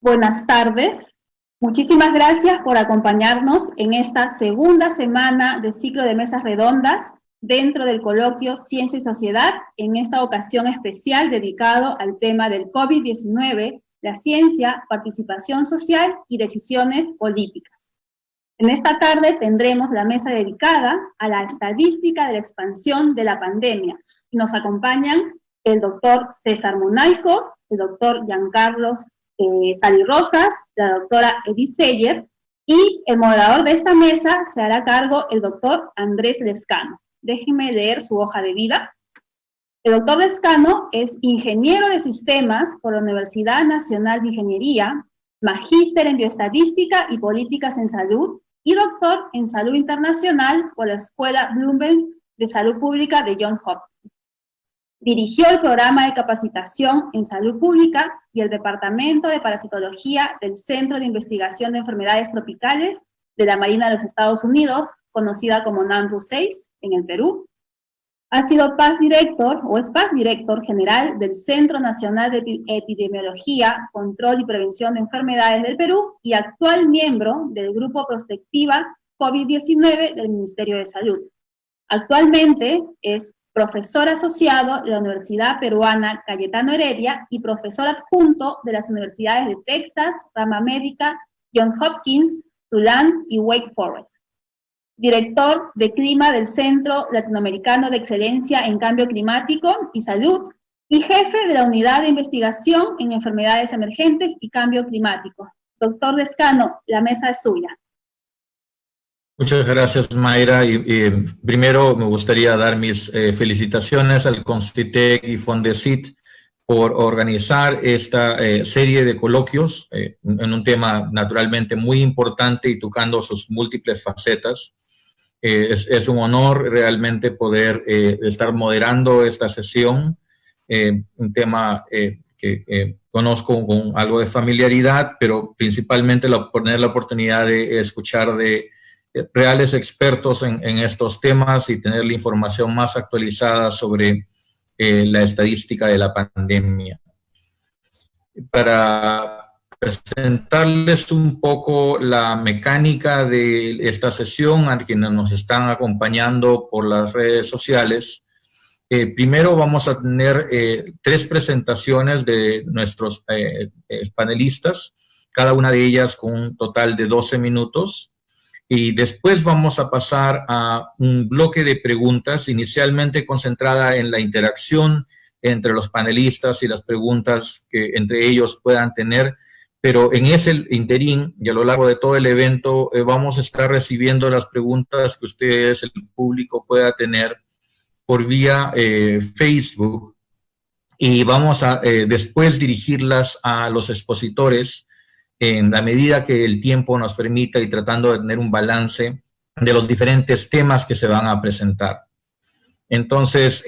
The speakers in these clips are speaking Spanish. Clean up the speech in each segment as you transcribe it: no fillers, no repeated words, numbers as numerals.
Buenas tardes. Muchísimas gracias por acompañarnos en esta segunda semana del ciclo de mesas redondas dentro del coloquio Ciencia y Sociedad, en esta ocasión especial dedicado al tema del COVID-19, la ciencia, participación social y decisiones políticas. En esta tarde tendremos la mesa dedicada a la estadística de la expansión de la pandemia y nos acompañan el doctor César Munayco, el doctor Giancarlo Sali Rosas, la doctora Edith Seyer, y el moderador de esta mesa se hará cargo el doctor Andrés Lescano. Déjenme leer su hoja de vida. El doctor Lescano es ingeniero de sistemas por la Universidad Nacional de Ingeniería, magíster en bioestadística y políticas en salud, y doctor en salud internacional por la Escuela Bloomberg de Salud Pública de Johns Hopkins. Dirigió el programa de capacitación en salud pública y el departamento de parasitología del Centro de Investigación de Enfermedades Tropicales de la Marina de los Estados Unidos, conocida como NAMRU 6, en el Perú. Ha sido past director o es past director general del Centro Nacional de Epidemiología, Control y Prevención de Enfermedades del Perú y actual miembro del Grupo Prospectiva COVID-19 del Ministerio de Salud. Actualmente es profesor asociado de la Universidad Peruana Cayetano Heredia y profesor adjunto de las universidades de Texas, Rama Médica, Johns Hopkins, Tulane y Wake Forest. Director de Clima del Centro Latinoamericano de Excelencia en Cambio Climático y Salud, y jefe de la Unidad de Investigación en Enfermedades Emergentes y Cambio Climático. Doctor Lescano, la mesa es suya. Muchas gracias, Mayra. Primero me gustaría dar mis felicitaciones al Concitec y Fondesit por organizar esta serie de coloquios en un tema naturalmente muy importante y tocando sus múltiples facetas. Es un honor realmente poder estar moderando esta sesión, un tema que conozco con algo de familiaridad, pero principalmente tener la oportunidad de escuchar de reales expertos en estos temas y tener la información más actualizada sobre la estadística de la pandemia. Para presentarles un poco la mecánica de esta sesión a quienes nos están acompañando por las redes sociales, primero vamos a tener 3 presentaciones de nuestros panelistas, cada una de ellas con un total de 12 minutos. Y después vamos a pasar a un bloque de preguntas, inicialmente concentrada en la interacción entre los panelistas y las preguntas que entre ellos puedan tener, pero en ese interín y a lo largo de todo el evento vamos a estar recibiendo las preguntas que ustedes, el público, pueda tener por vía Facebook, y vamos a después dirigirlas a los expositores en la medida que el tiempo nos permita y tratando de tener un balance de los diferentes temas que se van a presentar. Entonces,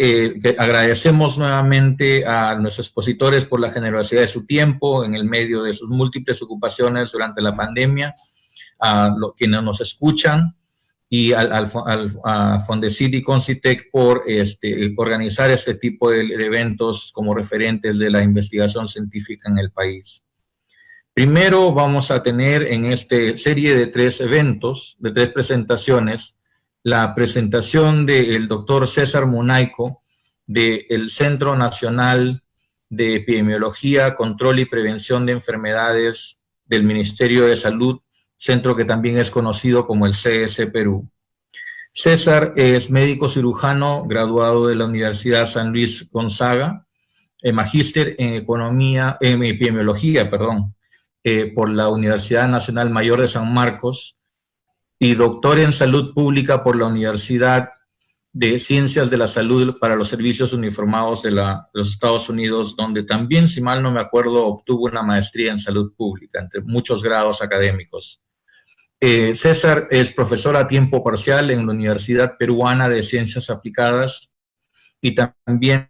agradecemos nuevamente a nuestros expositores por la generosidad de su tiempo en el medio de sus múltiples ocupaciones durante la pandemia, a quienes nos escuchan, y a Fondesit y Concitec por organizar este tipo de eventos como referentes de la investigación científica en el país. Primero vamos a tener en esta serie de 3 eventos, de 3 presentaciones, la presentación del doctor César Munayco del Centro Nacional de Epidemiología, Control y Prevención de Enfermedades del Ministerio de Salud, centro que también es conocido como el CS Perú. César es médico cirujano graduado de la Universidad San Luis Gonzaga, magíster en epidemiología, por la Universidad Nacional Mayor de San Marcos y doctor en salud pública por la Universidad de Ciencias de la Salud para los Servicios Uniformados de los Estados Unidos, donde también, si mal no me acuerdo, obtuvo una maestría en salud pública, entre muchos grados académicos. César es profesor a tiempo parcial en la Universidad Peruana de Ciencias Aplicadas y también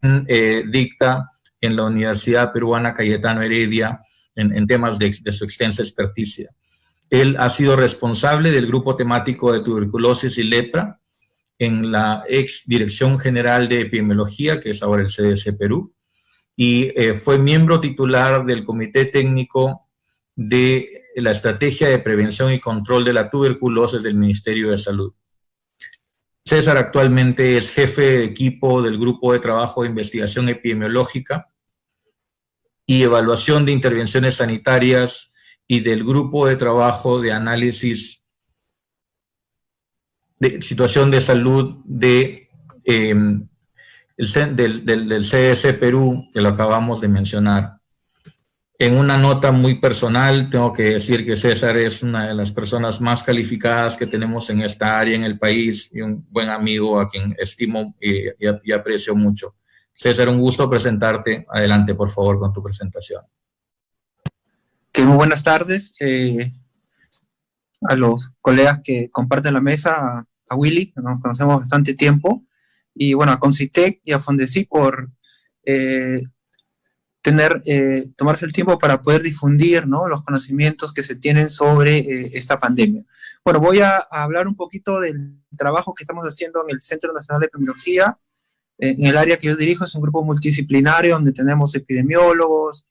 dicta en la Universidad Peruana Cayetano Heredia en temas de su extensa experticia. Él ha sido responsable del grupo temático de tuberculosis y lepra en la ex Dirección General de Epidemiología, que es ahora el CDC Perú, y fue miembro titular del Comité Técnico de la Estrategia de Prevención y Control de la Tuberculosis del Ministerio de Salud. César actualmente es jefe de equipo del Grupo de Trabajo de Investigación Epidemiológica y Evaluación de Intervenciones Sanitarias y del Grupo de Trabajo de Análisis de Situación de Salud del CDC Perú, que lo acabamos de mencionar. En una nota muy personal, tengo que decir que César es una de las personas más calificadas que tenemos en esta área en el país y un buen amigo a quien estimo y aprecio mucho. César, un gusto presentarte. Adelante, por favor, con tu presentación. Muy buenas tardes a los colegas que comparten la mesa, a Willy, que nos conocemos bastante tiempo, y bueno, a Concitec y a Fondesi por tomarse el tiempo para poder difundir, ¿no?, los conocimientos que se tienen sobre esta pandemia. Bueno, voy a hablar un poquito del trabajo que estamos haciendo en el Centro Nacional de Epidemiología. En el área que yo dirijo es un grupo multidisciplinario donde tenemos epidemiólogos,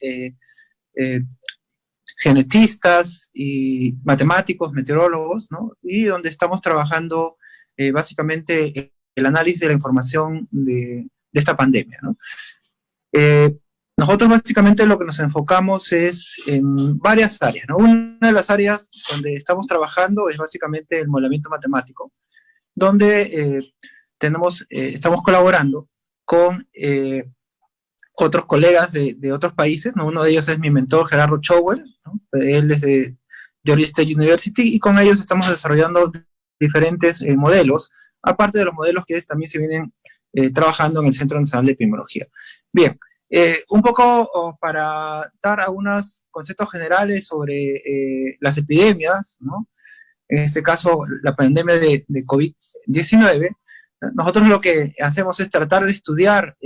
genetistas y matemáticos, meteorólogos, ¿no?, y donde estamos trabajando básicamente el análisis de la información de esta pandemia, ¿no? Nosotros básicamente lo que nos enfocamos es en varias áreas, ¿no? Una de las áreas donde estamos trabajando es básicamente el modelamiento matemático, donde estamos colaborando con otros colegas de otros países, ¿no? Uno de ellos es mi mentor, Gerardo Chowell, ¿no? Él es de Georgia State University, y con ellos estamos desarrollando diferentes modelos, aparte de los modelos que también se vienen trabajando en el Centro Nacional de Epidemiología. Bien, un poco para dar algunos conceptos generales sobre las epidemias, ¿no? En este caso, la pandemia de COVID-19, nosotros lo que hacemos es tratar de estudiar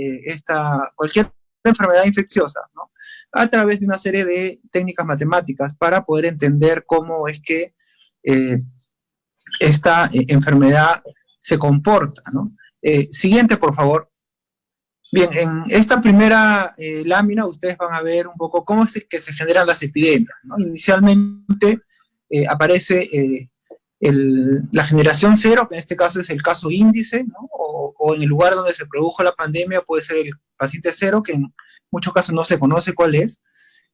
cualquier enfermedad infecciosa, ¿no?, a través de una serie de técnicas matemáticas para poder entender cómo es que esta enfermedad se comporta, ¿no? Siguiente, por favor. Bien, en esta primera lámina ustedes van a ver un poco cómo es que se generan las epidemias, ¿no? Inicialmente aparece la generación cero, que en este caso es el caso índice, ¿no? O en el lugar donde se produjo la pandemia puede ser el paciente cero, que en muchos casos no se conoce cuál es.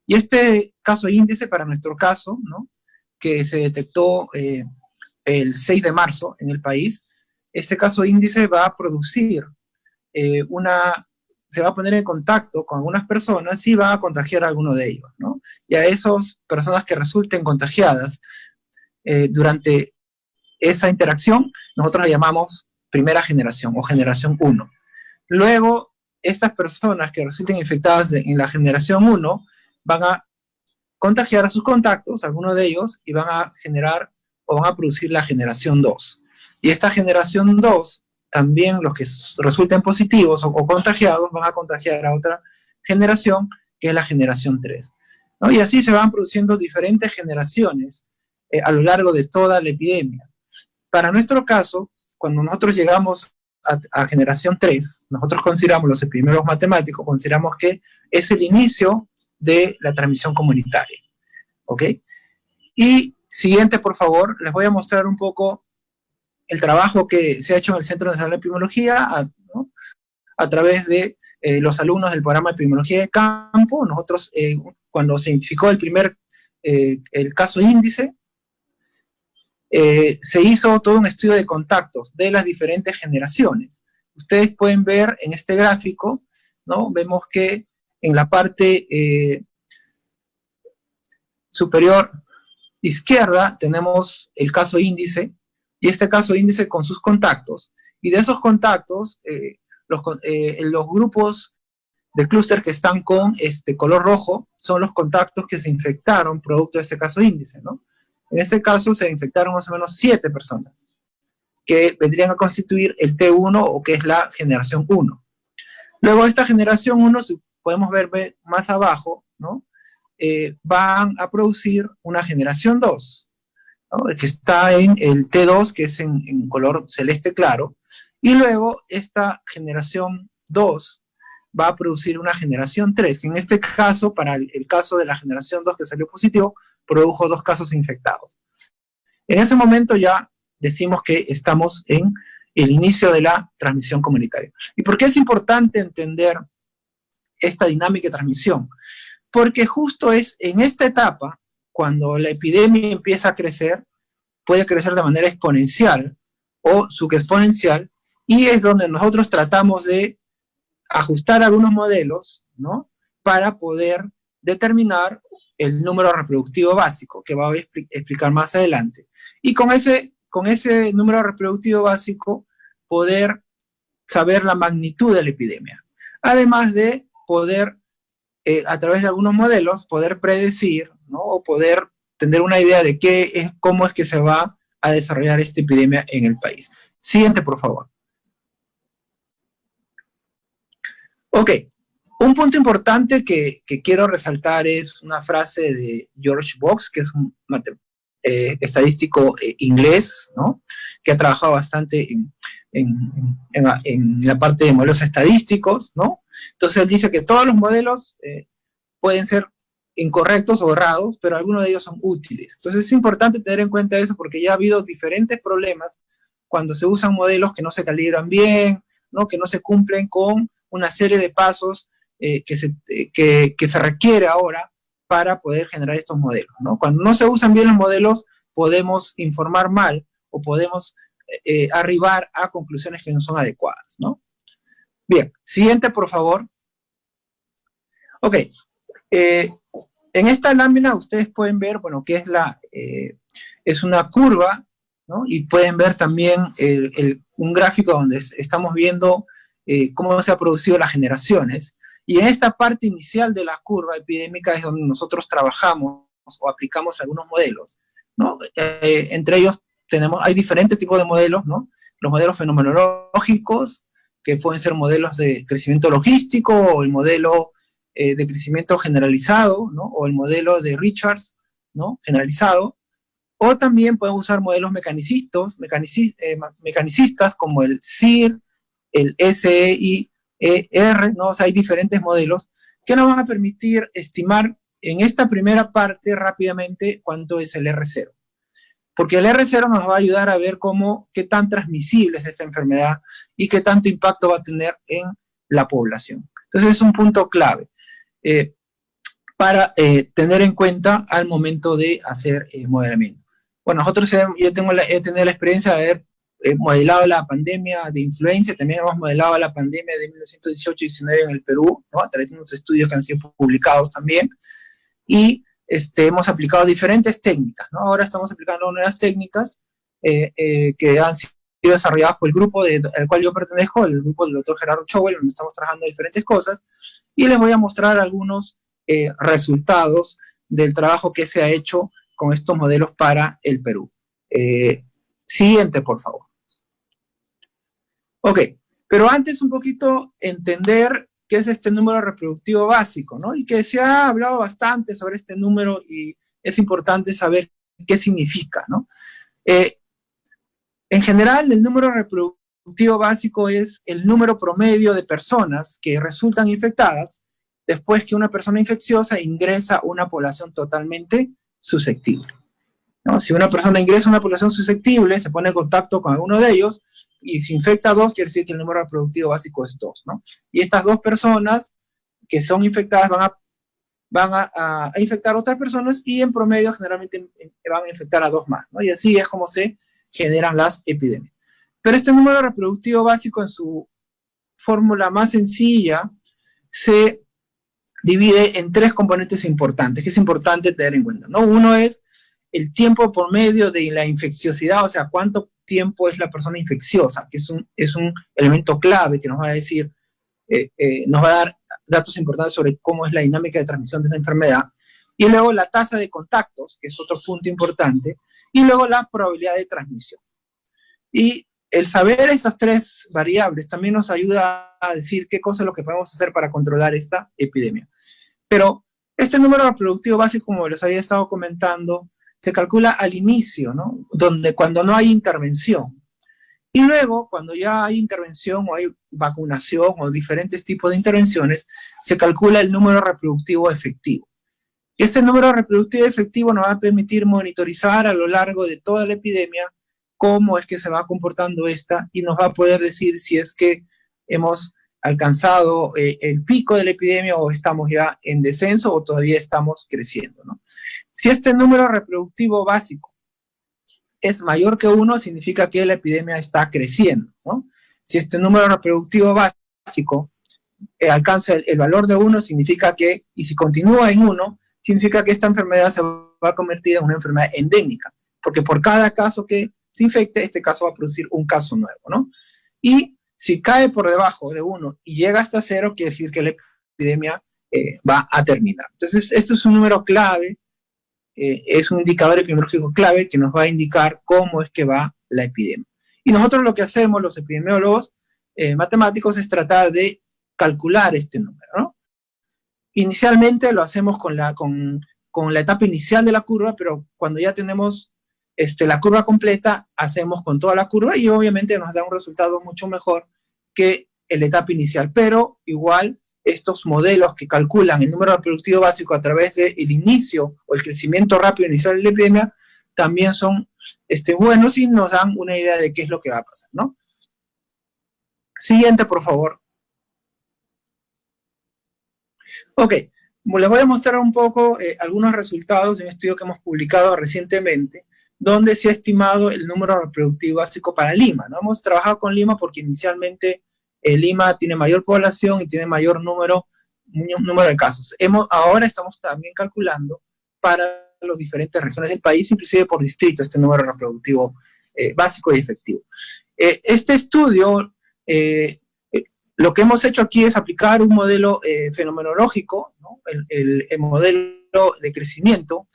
Y este caso índice, para nuestro caso, ¿no?, que se detectó el 6 de marzo en el país, este caso índice va a producir se va a poner en contacto con algunas personas y va a contagiar a alguno de ellos, ¿no? Y a esas personas que resulten contagiadas durante esa interacción, nosotros la llamamos primera generación o generación 1. Luego, estas personas que resulten infectadas en la generación 1 van a contagiar a sus contactos, algunos de ellos, y van a generar o van a producir la generación 2. Y esta generación 2, también los que resulten positivos o contagiados van a contagiar a otra generación, que es la generación 3, ¿no? Y así se van produciendo diferentes generaciones a lo largo de toda la epidemia. Para nuestro caso, cuando nosotros llegamos a generación 3, nosotros consideramos, los epidemiólogos matemáticos, consideramos que es el inicio de la transmisión comunitaria, ¿ok? Y siguiente, por favor, les voy a mostrar un poco el trabajo que se ha hecho en el Centro Nacional de Epidemiología, ¿no?, a través de los alumnos del programa de Epidemiología de Campo. Nosotros, cuando se identificó el caso índice, se hizo todo un estudio de contactos de las diferentes generaciones. Ustedes pueden ver en este gráfico, ¿no?, vemos que en la parte superior izquierda tenemos el caso índice, y este caso índice con sus contactos, y de esos contactos, los grupos de clúster que están con este color rojo son los contactos que se infectaron producto de este caso índice, ¿no? En este caso se infectaron más o menos 7 personas, que vendrían a constituir el T1, o que es la generación 1. Luego esta generación 1, si podemos ver más abajo, ¿no?, van a producir una generación 2, ¿no?, que está en el T2, que es en color celeste claro, y luego esta generación 2 va a producir una generación 3. En este caso, para el caso de la generación 2 que salió positivo, produjo 2 casos infectados. En ese momento ya decimos que estamos en el inicio de la transmisión comunitaria. ¿Y por qué es importante entender esta dinámica de transmisión? Porque justo es en esta etapa, cuando la epidemia empieza a crecer, puede crecer de manera exponencial o subexponencial, y es donde nosotros tratamos de ajustar algunos modelos, ¿no?, para poder determinar el número reproductivo básico, que voy a explicar más adelante. Y con ese número reproductivo básico, poder saber la magnitud de la epidemia. Además de poder, a través de algunos modelos, poder predecir, ¿no?, o poder tener una idea de cómo es que se va a desarrollar esta epidemia en el país. Siguiente, por favor. Ok, un punto importante que quiero resaltar es una frase de George Box, que es un estadístico inglés, ¿no?, que ha trabajado bastante en la parte de modelos estadísticos, ¿no? Entonces él dice que todos los modelos pueden ser incorrectos o errados, pero algunos de ellos son útiles. Entonces es importante tener en cuenta eso, porque ya ha habido diferentes problemas cuando se usan modelos que no se calibran bien, ¿no?, que no se cumplen con una serie de pasos que se requiere ahora para poder generar estos modelos, ¿no? Cuando no se usan bien los modelos, podemos informar mal o podemos arribar a conclusiones que no son adecuadas, ¿no? Bien, siguiente, por favor. Ok, en esta lámina ustedes pueden ver, bueno, que es una curva, ¿no?, y pueden ver también un gráfico donde estamos viendo cómo se han producido las generaciones. Y en esta parte inicial de la curva epidémica es donde nosotros trabajamos o aplicamos algunos modelos, ¿no? Entre ellos hay diferentes tipos de modelos, ¿no? Los modelos fenomenológicos, que pueden ser modelos de crecimiento logístico, o el modelo de crecimiento generalizado, ¿no?, o el modelo de Richards, ¿no?, generalizado. O también podemos usar modelos mecanicistas como el SIR, el SEIR, ¿no? O sea, hay diferentes modelos que nos van a permitir estimar en esta primera parte rápidamente cuánto es el R0. Porque el R0 nos va a ayudar a ver qué tan transmisible es esta enfermedad y qué tanto impacto va a tener en la población. Entonces es un punto clave para tener en cuenta al momento de hacer modelamiento. Bueno, nosotros yo he tenido la experiencia de haber modelado la pandemia de influenza, también hemos modelado la pandemia de 1918-19 en el Perú, ¿no?, a través de unos estudios que han sido publicados también, y hemos aplicado diferentes técnicas, ¿no? Ahora estamos aplicando nuevas técnicas que han sido desarrolladas por el grupo al cual yo pertenezco, el grupo del doctor Gerardo Chowell, donde estamos trabajando diferentes cosas, y les voy a mostrar algunos resultados del trabajo que se ha hecho con estos modelos para el Perú. Siguiente, por favor. Ok, pero antes un poquito entender qué es este número reproductivo básico, ¿no? Y que se ha hablado bastante sobre este número y es importante saber qué significa, ¿no? En general, el número reproductivo básico es el número promedio de personas que resultan infectadas después que una persona infecciosa ingresa a una población totalmente susceptible, ¿no? Si una persona ingresa a una población susceptible, se pone en contacto con alguno de ellos y se infecta a 2, quiere decir que el número reproductivo básico es 2, ¿no? Y estas 2 personas que son infectadas van a infectar a otras personas y en promedio generalmente van a infectar a 2 más, ¿no? Y así es como se generan las epidemias. Pero este número reproductivo básico en su fórmula más sencilla se divide en 3 componentes importantes, que es importante tener en cuenta, ¿no? Uno es el tiempo por medio de la infecciosidad, o sea, cuánto tiempo es la persona infecciosa, que es un elemento clave que nos va a decir, nos va a dar datos importantes sobre cómo es la dinámica de transmisión de esta enfermedad. Y luego la tasa de contactos, que es otro punto importante, y luego la probabilidad de transmisión. Y el saber estas 3 variables también nos ayuda a decir qué cosa es lo que podemos hacer para controlar esta epidemia. Pero este número reproductivo básico, como les había estado comentando, se calcula al inicio, ¿no? Cuando no hay intervención. Y luego, cuando ya hay intervención o hay vacunación o diferentes tipos de intervenciones, se calcula el número reproductivo efectivo. Este número reproductivo efectivo nos va a permitir monitorizar a lo largo de toda la epidemia cómo es que se va comportando esta y nos va a poder decir si es que hemos alcanzado el pico de la epidemia o estamos ya en descenso o todavía estamos creciendo, ¿no? Si este número reproductivo básico es mayor que 1, significa que la epidemia está creciendo, ¿no? Si este número reproductivo básico alcanza el valor de 1, significa que, y si continúa en 1, significa que esta enfermedad se va a convertir en una enfermedad endémica, porque por cada caso que se infecte, este caso va a producir un caso nuevo, ¿no? Y si cae por debajo de 1 y llega hasta 0, quiere decir que la epidemia va a terminar. Entonces, esto es un número clave, es un indicador epidemiológico clave que nos va a indicar cómo es que va la epidemia. Y nosotros lo que hacemos, los epidemiólogos matemáticos, es tratar de calcular este número, ¿no? Inicialmente lo hacemos con la etapa inicial de la curva, pero cuando ya tenemos la curva completa, hacemos con toda la curva y obviamente nos da un resultado mucho mejor que la etapa inicial, pero igual estos modelos que calculan el número reproductivo básico a través del inicio o el crecimiento rápido inicial de la epidemia también son buenos y nos dan una idea de qué es lo que va a pasar, ¿no? Siguiente, por favor. Ok, les voy a mostrar un poco algunos resultados de un estudio que hemos publicado recientemente, donde se ha estimado el número reproductivo básico para Lima, ¿no? Hemos trabajado con Lima porque inicialmente Lima tiene mayor población y tiene mayor número de casos. Ahora estamos también calculando para las diferentes regiones del país, inclusive por distrito, este número reproductivo básico y efectivo. Este estudio, lo que hemos hecho aquí es aplicar un modelo fenomenológico, ¿no? el modelo de crecimiento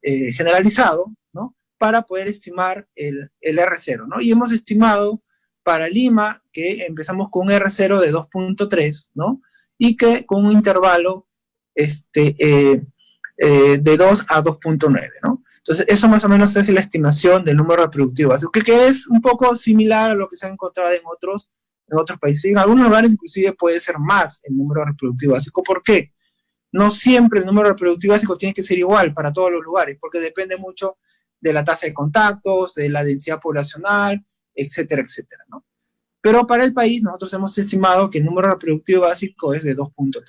generalizado, ¿no? Para poder estimar el R0, ¿no? Y hemos estimado para Lima que empezamos con un R0 de 2.3, ¿no? Y que con un intervalo de 2 a 2.9, ¿no? Entonces, eso más o menos es la estimación del número reproductivo básico, que es un poco similar a lo que se ha encontrado en otros países. En algunos lugares, inclusive, puede ser más el número reproductivo básico. ¿Por qué? No siempre el número reproductivo básico tiene que ser igual para todos los lugares, porque depende mucho de la tasa de contactos, de la densidad poblacional, etcétera, etcétera, ¿no? Pero para el país, nosotros hemos estimado que el número reproductivo básico es de 2.3.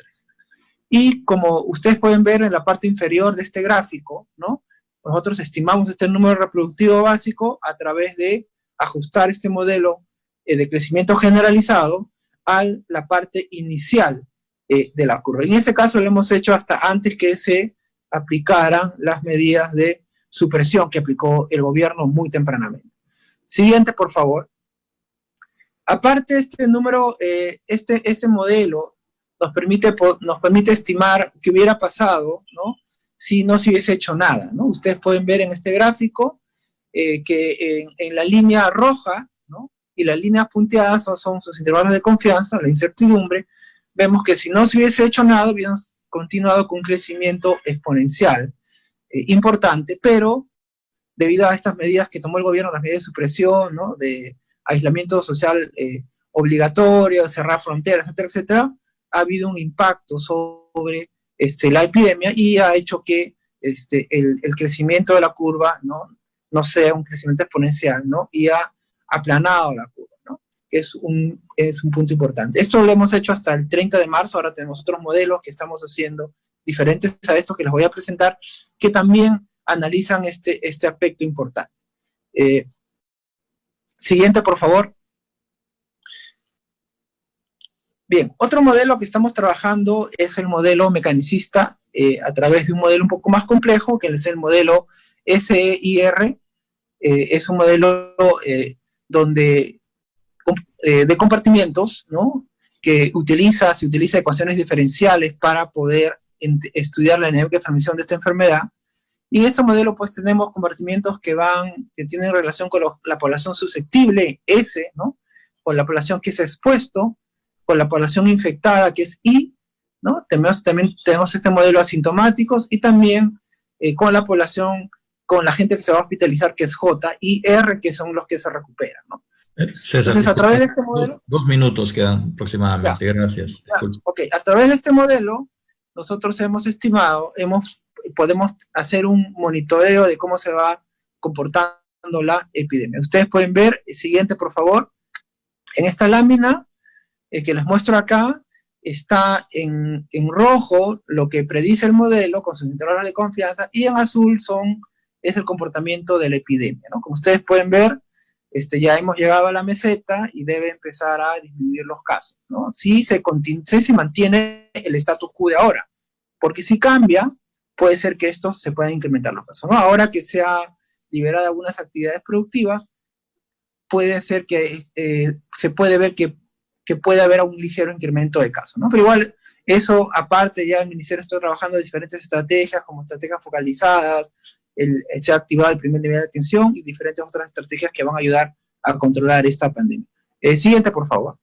Y como ustedes pueden ver en la parte inferior de este gráfico, ¿no? Nosotros estimamos este número reproductivo básico a través de ajustar este modelo de crecimiento generalizado a la parte inicial de la curva. En este caso lo hemos hecho hasta antes que se aplicaran las medidas de supresión que aplicó el gobierno muy tempranamente. Siguiente, por favor. Aparte, este número, este modelo nos permite estimar qué hubiera pasado, ¿no? Si no se hubiese hecho nada, ¿no? Ustedes pueden ver en este gráfico que en la línea roja, ¿no? Y las líneas punteadas son sus intervalos de confianza, la incertidumbre. Vemos que si no se hubiese hecho nada, hubiéramos continuado con un crecimiento exponencial importante, pero debido a estas medidas que tomó el gobierno, las medidas de supresión, ¿no? De aislamiento social obligatorio, cerrar fronteras, etcétera, etcétera, ha habido un impacto sobre la epidemia y ha hecho que el crecimiento de la curva no sea un crecimiento exponencial, ¿no? Y ha aplanado la curva, ¿no? Que es un punto importante. Esto lo hemos hecho hasta el 30 de marzo, ahora tenemos otros modelos que estamos haciendo diferentes a estos que les voy a presentar, que también analizan este aspecto importante. Siguiente, por favor. Bien, otro modelo que estamos trabajando es el modelo mecanicista a través de un modelo un poco más complejo, que es el modelo SEIR. Es un modelo de compartimientos, ¿no? Que se utiliza ecuaciones diferenciales para poder estudiar la dinámica de transmisión de esta enfermedad. Y en este modelo pues tenemos compartimientos que tienen relación con la población susceptible, S, ¿no? Con la población que se ha expuesto, con la población infectada, que es I, ¿no? También tenemos este modelo asintomáticos y también con la población con la gente que se va a hospitalizar, que es J, y R, que son los que se recuperan, ¿no? César, Entonces, a través de este modelo... 2 minutos quedan aproximadamente, Ya, gracias. ya, ok, a través de este modelo, nosotros hemos estimado, podemos hacer un monitoreo de cómo se va comportando la epidemia. Ustedes pueden ver, el siguiente, por favor, en esta lámina que les muestro acá, está en rojo lo que predice el modelo con sus intervalos de confianza, y en azul es el comportamiento de la epidemia, ¿no? Como ustedes pueden ver, ya hemos llegado a la meseta y debe empezar a disminuir los casos, ¿no? Si se mantiene el status quo de ahora, porque si cambia, puede ser que estos se puedan incrementar los casos, ¿no? Ahora que se ha liberado algunas actividades productivas, puede ser que se puede ver que puede haber un ligero incremento de casos, ¿no? Pero igual, eso aparte, ya el Ministerio está trabajando en diferentes estrategias, como estrategias focalizadas, se ha activado el primer nivel de atención y diferentes otras estrategias que van a ayudar a controlar esta pandemia. Siguiente, por favor.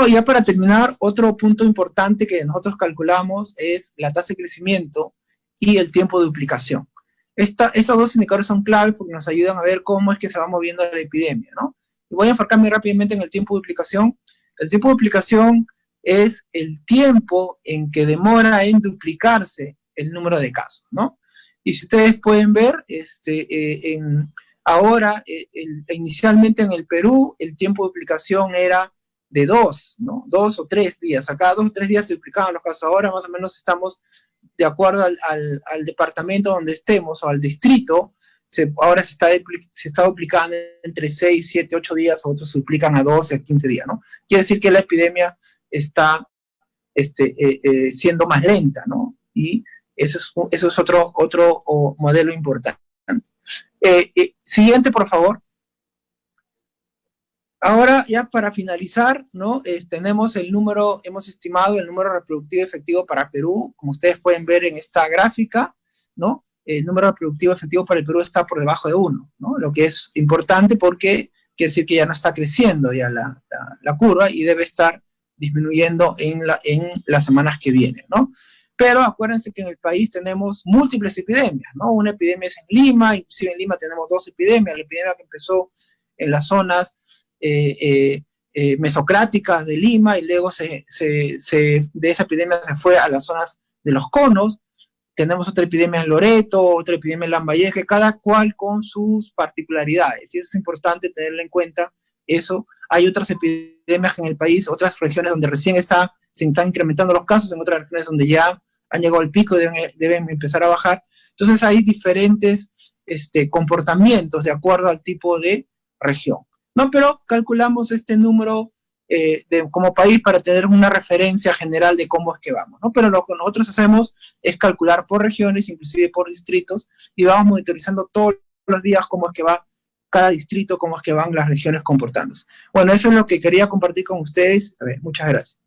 Ya para terminar, otro punto importante que nosotros calculamos es la tasa de crecimiento y el tiempo de duplicación. Estos dos indicadores son claves porque nos ayudan a ver cómo es que se va moviendo la epidemia, ¿no? Y voy a enfocarme rápidamente en el tiempo de duplicación. El tiempo de duplicación es el tiempo en que demora en duplicarse el número de casos, ¿no? Y si ustedes pueden ver, inicialmente en el Perú, el tiempo de duplicación era de 2, ¿no? 2 o 3 días. Acá 2 o 3 días se duplicaban los casos. Ahora más o menos estamos de acuerdo al departamento donde estemos o al distrito. Ahora se está duplicando entre 6, 7, 8 días, otros se duplican a 12, a 15 días, ¿no? Quiere decir que la epidemia está siendo más lenta, ¿no? Y eso es otro modelo importante. Siguiente, por favor. Ahora, ya para finalizar, ¿no? Hemos estimado el número reproductivo efectivo para Perú, como ustedes pueden ver en esta gráfica, ¿no? El número reproductivo efectivo para el Perú está por debajo de 1, ¿no? Lo que es importante porque quiere decir que ya no está creciendo ya la curva y debe estar disminuyendo en las semanas que vienen, ¿no? Pero acuérdense que en el país tenemos múltiples epidemias, ¿no? Una epidemia es en Lima, inclusive en Lima tenemos 2 epidemias, la epidemia que empezó en las zonas mesocráticas de Lima y luego de esa epidemia se fue a las zonas de los conos. Tenemos otra epidemia en Loreto, otra epidemia en Lambayeque, cada cual con sus particularidades, y eso es importante tenerlo en cuenta. Eso, hay otras epidemias en el país, otras regiones donde recién se están incrementando los casos, en otras regiones donde ya han llegado al pico y deben empezar a bajar. Entonces hay diferentes comportamientos de acuerdo al tipo de región, ¿no? Pero calculamos este número como país para tener una referencia general de cómo es que vamos, ¿no? Pero lo que nosotros hacemos es calcular por regiones, inclusive por distritos, y vamos monitorizando todos los días cómo es que va cada distrito, cómo es que van las regiones comportándose. Bueno, eso es lo que quería compartir con ustedes. A ver, muchas gracias.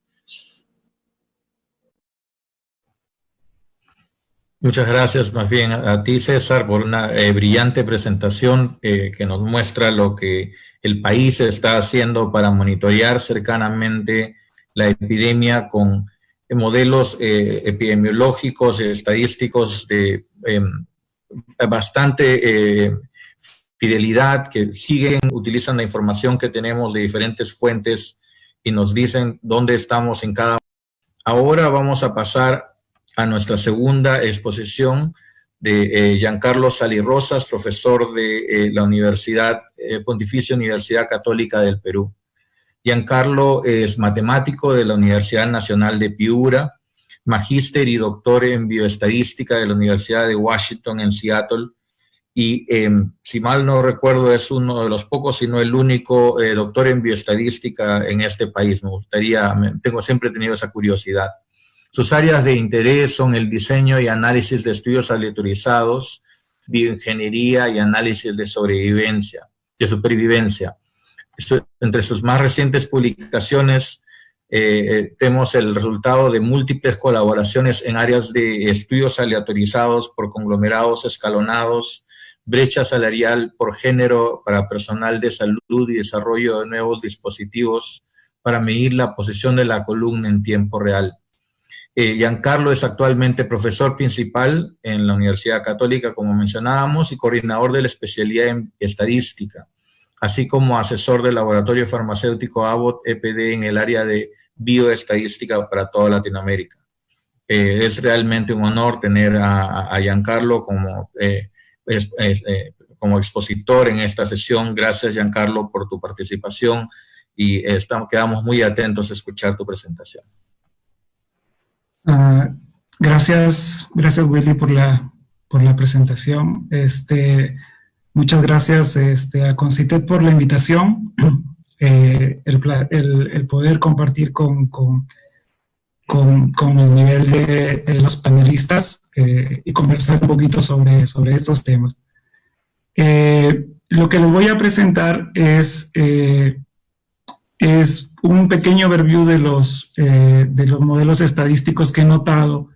Muchas gracias más bien a ti, César, por una brillante presentación que nos muestra lo que el país está haciendo para monitorear cercanamente la epidemia con modelos epidemiológicos, estadísticos de bastante fidelidad, que utilizan la información que tenemos de diferentes fuentes y nos dicen dónde estamos en cada. Ahora vamos a pasar a nuestra segunda exposición de Giancarlo Sali Rosas, profesor de la Pontificia Universidad Católica del Perú. Giancarlo es matemático de la Universidad Nacional de Piura, magíster y doctor en bioestadística de la Universidad de Washington en Seattle, y si mal no recuerdo es uno de los pocos, si no el único doctor en bioestadística en este país. Siempre he tenido esa curiosidad. Sus áreas de interés son el diseño y análisis de estudios aleatorizados, bioingeniería y análisis de supervivencia. Entre sus más recientes publicaciones tenemos el resultado de múltiples colaboraciones en áreas de estudios aleatorizados por conglomerados escalonados, brecha salarial por género para personal de salud y desarrollo de nuevos dispositivos para medir la posición de la columna en tiempo real. Giancarlo es actualmente profesor principal en la Universidad Católica, como mencionábamos, y coordinador de la especialidad en estadística, así como asesor del laboratorio farmacéutico Abbott EPD en el área de bioestadística para toda Latinoamérica. Es realmente un honor tener a Giancarlo como expositor en esta sesión. Gracias, Giancarlo, por tu participación y quedamos muy atentos a escuchar tu presentación. Gracias, Willy, por la presentación. Muchas gracias a Concitet por la invitación, el poder compartir con el nivel de los panelistas y conversar un poquito sobre estos temas. Lo que les voy a presentar es un pequeño overview de los modelos estadísticos que he notado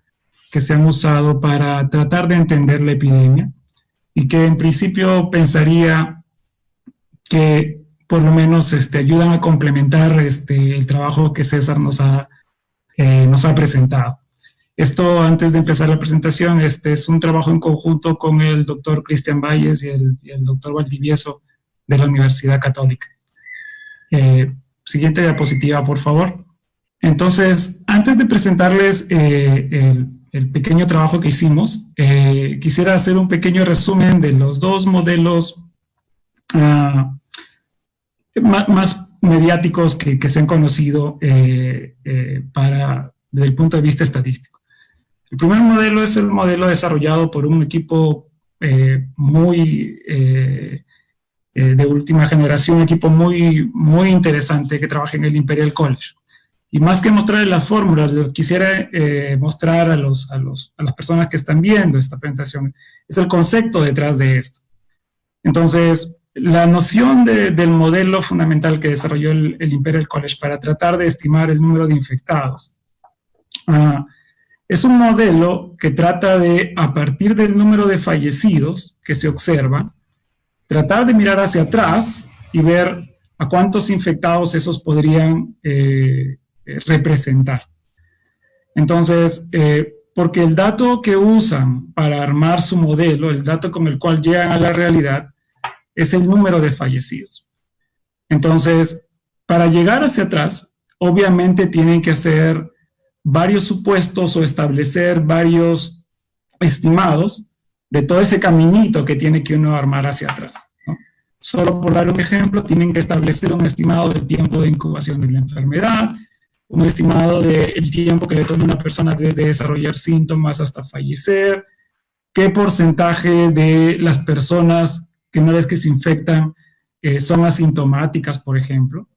que se han usado para tratar de entender la epidemia y que en principio pensaría que por lo menos ayudan a complementar el trabajo que César nos ha presentado. Esto, antes de empezar la presentación, es un trabajo en conjunto con el doctor Cristian Valles y el doctor Valdivieso de la Universidad Católica. Siguiente diapositiva, por favor. Entonces, antes de presentarles el pequeño trabajo que hicimos, quisiera hacer un pequeño resumen de los dos modelos más mediáticos que se han conocido desde el punto de vista estadístico. El primer modelo es el modelo desarrollado por un equipo muy de última generación, un equipo muy interesante que trabaja en el Imperial College. Y más que mostrarles las fórmulas, lo que quisiera mostrar a las personas que están viendo esta presentación es el concepto detrás de esto. Entonces, la noción del modelo fundamental que desarrolló el Imperial College para tratar de estimar el número de infectados es un modelo que trata de, a partir del número de fallecidos que se observa, tratar de mirar hacia atrás y ver a cuántos infectados esos podrían representar. Entonces, porque el dato que usan para armar su modelo, el dato con el cual llegan a la realidad, es el número de fallecidos. Entonces, para llegar hacia atrás, obviamente tienen que hacer varios supuestos o establecer varios estimados de todo ese caminito que tiene que uno armar hacia atrás, ¿no? Solo por dar un ejemplo, tienen que establecer un estimado del tiempo de incubación de la enfermedad, un estimado del tiempo que le toma a una persona desde desarrollar síntomas hasta fallecer, qué porcentaje de las personas que una vez que se infectan son asintomáticas, por ejemplo.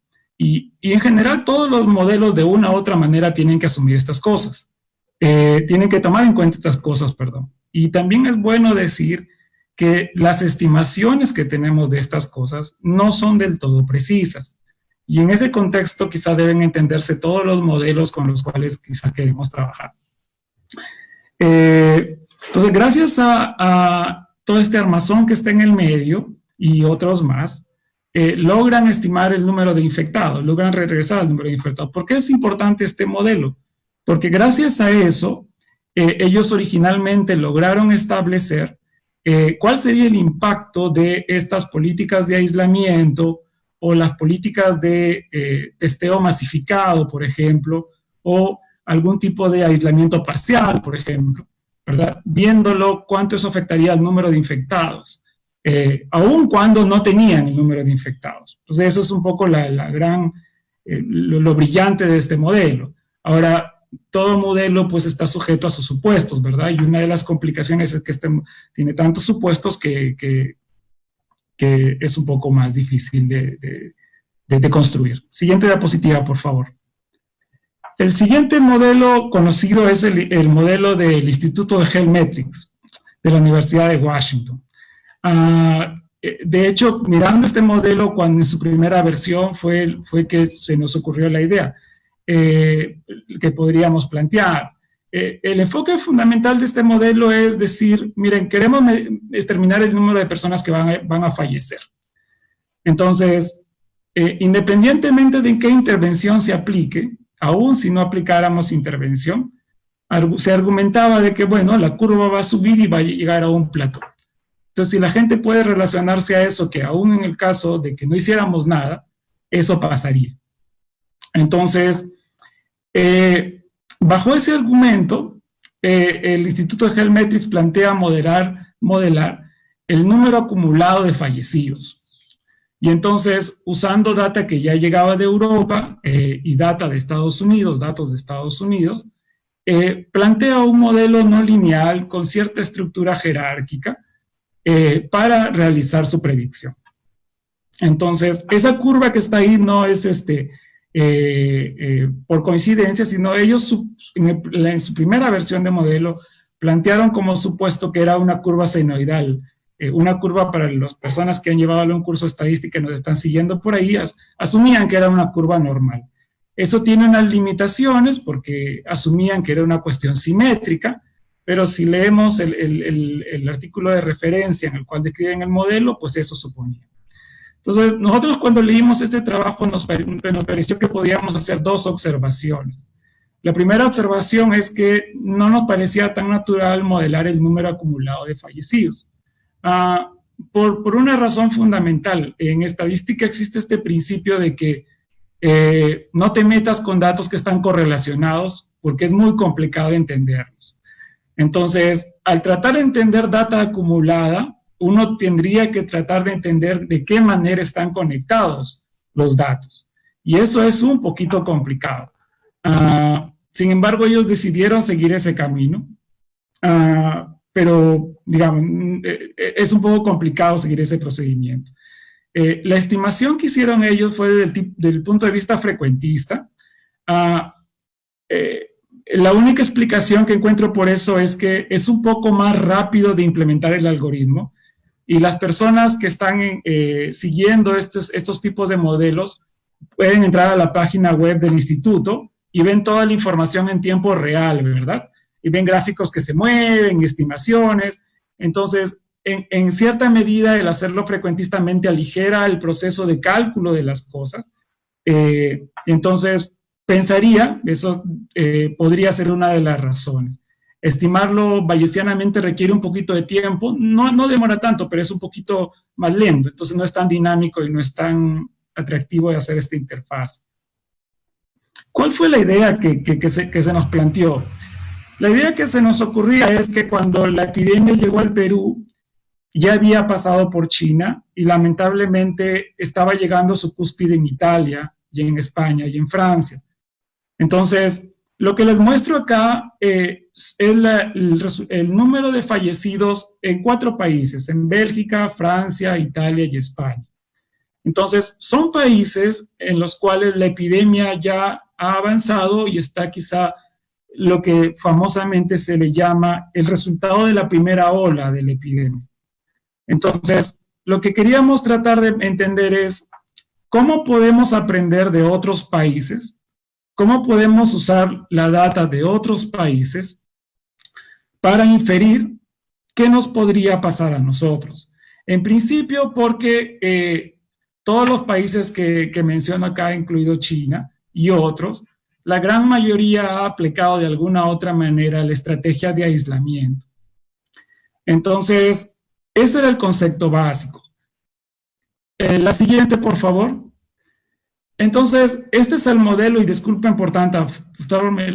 Y en general todos los modelos de una u otra manera tienen que asumir estas cosas. Tienen que tomar en cuenta estas cosas, perdón. Y también es bueno decir que las estimaciones que tenemos de estas cosas no son del todo precisas. Y en ese contexto quizá deben entenderse todos los modelos con los cuales quizá queremos trabajar. Entonces, gracias a todo este armazón que está en el medio y otros más, logran estimar el número de infectados, logran regresar al número de infectados. ¿Por qué es importante este modelo? Porque gracias a eso, ellos originalmente lograron establecer cuál sería el impacto de estas políticas de aislamiento o las políticas de testeo masificado, por ejemplo, o algún tipo de aislamiento parcial, por ejemplo, ¿verdad? Viéndolo cuánto eso afectaría al número de infectados. Aun cuando no tenían el número de infectados. Entonces eso es un poco lo brillante de este modelo. Ahora, todo modelo pues está sujeto a sus supuestos, ¿verdad? Y una de las complicaciones es que tiene tantos supuestos que es un poco más difícil de construir. Siguiente diapositiva, por favor. El siguiente modelo conocido es el modelo del Instituto de Health Metrics de la Universidad de Washington. De hecho, mirando este modelo, cuando en su primera versión fue que se nos ocurrió la idea que podríamos plantear. El enfoque fundamental de este modelo es decir, miren, queremos exterminar el número de personas que van a fallecer. Entonces, independientemente de en qué intervención se aplique, aún si no aplicáramos intervención, se argumentaba de que, bueno, la curva va a subir y va a llegar a un plató. Entonces, si la gente puede relacionarse a eso, que aún en el caso de que no hiciéramos nada, eso pasaría. Entonces, bajo ese argumento, el Instituto de Helmetrics plantea modelar el número acumulado de fallecidos. Y entonces, usando data que ya llegaba de Europa y data de Estados Unidos, datos de Estados Unidos, plantea un modelo no lineal con cierta estructura jerárquica para realizar su predicción. Entonces, esa curva que está ahí no es por coincidencia, sino ellos en su primera versión de modelo plantearon como supuesto que era una curva senoidal, una curva para las personas que han llevado un curso de estadística y nos están siguiendo por ahí, asumían que era una curva normal. Eso tiene unas limitaciones porque asumían que era una cuestión simétrica, pero si leemos el artículo de referencia en el cual describen el modelo, pues eso suponía. Entonces, nosotros cuando leímos este trabajo nos pareció que podíamos hacer dos observaciones. La primera observación es que no nos parecía tan natural modelar el número acumulado de fallecidos. Por una razón fundamental, en estadística existe este principio de que no te metas con datos que están correlacionados porque es muy complicado entenderlos. Entonces, al tratar de entender data acumulada, uno tendría que tratar de entender de qué manera están conectados los datos. Y eso es un poquito complicado. Sin embargo, ellos decidieron seguir ese camino. Pero, digamos, es un poco complicado seguir ese procedimiento. La estimación que hicieron ellos fue del punto de vista frecuentista. La única explicación que encuentro por eso es que es un poco más rápido de implementar el algoritmo y las personas que están siguiendo estos tipos de modelos pueden entrar a la página web del instituto y ven toda la información en tiempo real, ¿verdad? Y ven gráficos que se mueven, estimaciones. Entonces, en cierta medida, el hacerlo frecuentistamente aligera el proceso de cálculo de las cosas. Entonces, pensaría, eso podría ser una de las razones. Estimarlo bayesianamente requiere un poquito de tiempo, no demora tanto, pero es un poquito más lento, entonces no es tan dinámico y no es tan atractivo de hacer esta interfaz. ¿Cuál fue la idea que se nos planteó? La idea que se nos ocurría es que cuando la epidemia llegó al Perú, ya había pasado por China y lamentablemente estaba llegando a su cúspide en Italia y en España y en Francia. Entonces, lo que les muestro acá es el número de fallecidos en 4 países, en Bélgica, Francia, Italia y España. Entonces, son países en los cuales la epidemia ya ha avanzado y está quizá lo que famosamente se le llama el resultado de la primera ola de la epidemia. Entonces, lo que queríamos tratar de entender es cómo podemos aprender de otros países, cómo podemos usar la data de otros países para inferir qué nos podría pasar a nosotros. En principio, porque todos los países que menciono acá, incluido China y otros, la gran mayoría ha aplicado de alguna u otra manera la estrategia de aislamiento. Entonces, ese era el concepto básico. La siguiente, por favor. Entonces, este es el modelo, y disculpen por tanta,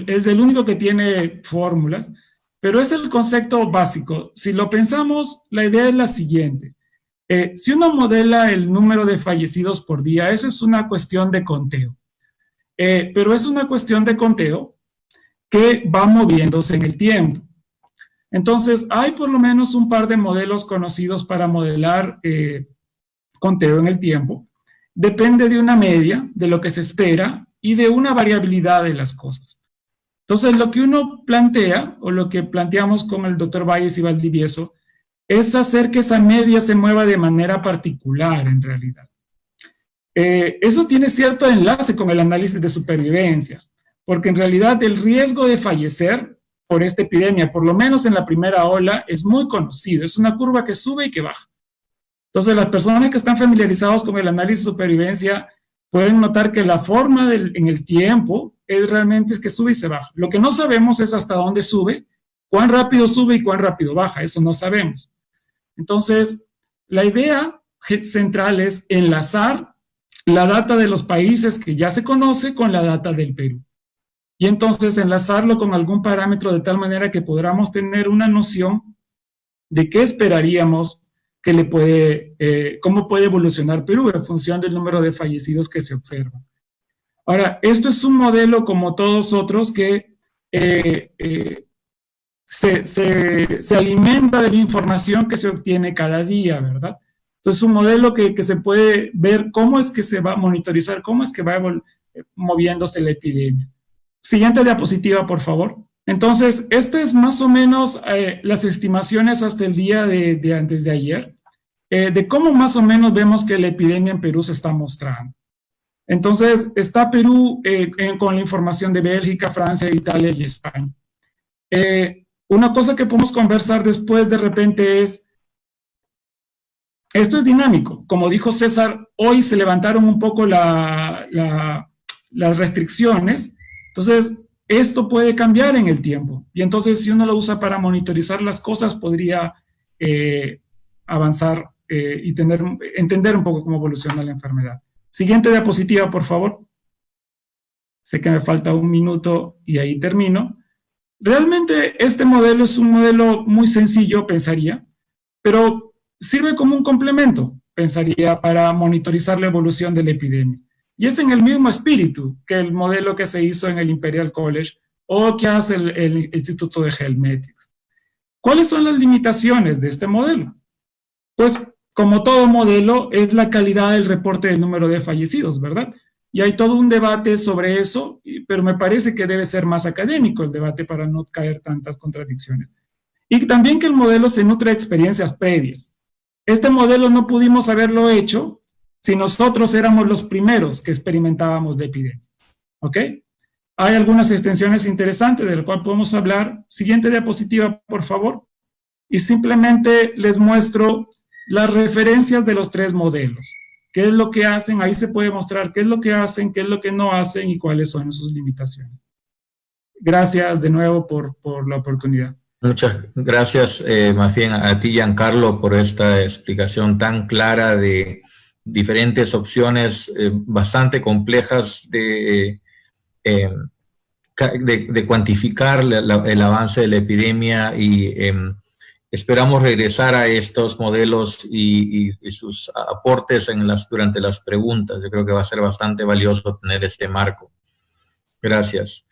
es el único que tiene fórmulas, pero es el concepto básico. Si lo pensamos, la idea es la siguiente. Si uno modela el número de fallecidos por día, eso es una cuestión de conteo. Pero es una cuestión de conteo que va moviéndose en el tiempo. Entonces, hay por lo menos un par de modelos conocidos para modelar conteo en el tiempo. Depende de una media, de lo que se espera y de una variabilidad de las cosas. Entonces, lo que uno plantea, o lo que planteamos con el doctor Valles y Valdivieso, es hacer que esa media se mueva de manera particular, en realidad. Eso tiene cierto enlace con el análisis de supervivencia, porque en realidad el riesgo de fallecer por esta epidemia, por lo menos en la primera ola, es muy conocido. Es una curva que sube y que baja. Entonces, las personas que están familiarizados con el análisis de supervivencia pueden notar que la forma en el tiempo realmente es que sube y se baja. Lo que no sabemos es hasta dónde sube, cuán rápido sube y cuán rápido baja, eso no sabemos. Entonces, la idea central es enlazar la data de los países que ya se conoce con la data del Perú. Y entonces enlazarlo con algún parámetro de tal manera que podamos tener una noción de qué esperaríamos que le puede, cómo puede evolucionar Perú en función del número de fallecidos que se observan. Ahora, esto es un modelo como todos otros que se alimenta de la información que se obtiene cada día, ¿verdad? Entonces, un modelo que se puede ver cómo es que se va a monitorizar, cómo es que va moviéndose la epidemia. Siguiente diapositiva, por favor. Entonces, este es más o menos las estimaciones hasta el día de antes de ayer, de cómo más o menos vemos que la epidemia en Perú se está mostrando. Entonces, está Perú con la información de Bélgica, Francia, Italia y España. Una cosa que podemos conversar después de repente es, esto es dinámico. Como dijo César, hoy se levantaron un poco las restricciones. Entonces, esto puede cambiar en el tiempo. Y entonces, si uno lo usa para monitorizar las cosas, podría avanzar y entender un poco cómo evoluciona la enfermedad. Siguiente diapositiva, por favor. Sé que me falta un minuto y ahí termino. Realmente este modelo es un modelo muy sencillo, pensaría, pero sirve como un complemento, pensaría, para monitorizar la evolución de la epidemia. Y es en el mismo espíritu que el modelo que se hizo en el Imperial College o que hace el Instituto de Helmetics. ¿Cuáles son las limitaciones de este modelo? Pues, como todo modelo, es la calidad del reporte del número de fallecidos, ¿verdad? Y hay todo un debate sobre eso, pero me parece que debe ser más académico el debate para no caer tantas contradicciones. Y también que el modelo se nutre de experiencias previas. Este modelo no pudimos haberlo hecho si nosotros éramos los primeros que experimentábamos la epidemia. ¿Ok? Hay algunas extensiones interesantes de las cuales podemos hablar. Siguiente diapositiva, por favor. Y simplemente les muestro las referencias de los tres modelos. ¿Qué es lo que hacen? Ahí se puede mostrar qué es lo que hacen, qué es lo que no hacen y cuáles son sus limitaciones. Gracias de nuevo por la oportunidad. Muchas gracias, más bien a ti, Giancarlo, por esta explicación tan clara de diferentes opciones bastante complejas de cuantificar el avance de la epidemia y esperamos regresar a estos modelos y sus aportes durante las preguntas. Yo creo que va a ser bastante valioso tener este marco. Gracias.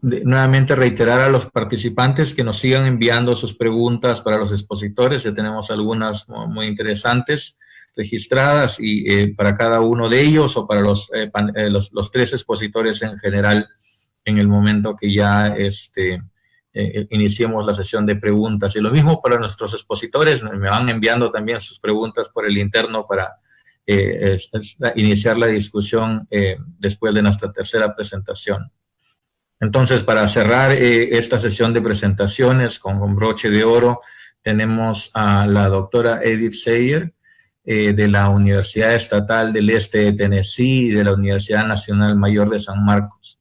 Nuevamente reiterar a los participantes que nos sigan enviando sus preguntas para los expositores. Ya tenemos algunas muy interesantes registradas y para cada uno de ellos o para los tres expositores en general en el momento que ya iniciemos la sesión de preguntas. Y lo mismo para nuestros expositores, me van enviando también sus preguntas por el interno para iniciar la discusión después de nuestra tercera presentación. Entonces, para cerrar esta sesión de presentaciones con broche de oro, tenemos a la doctora Edith Sayer de la Universidad Estatal del Este de Tennessee y de la Universidad Nacional Mayor de San Marcos.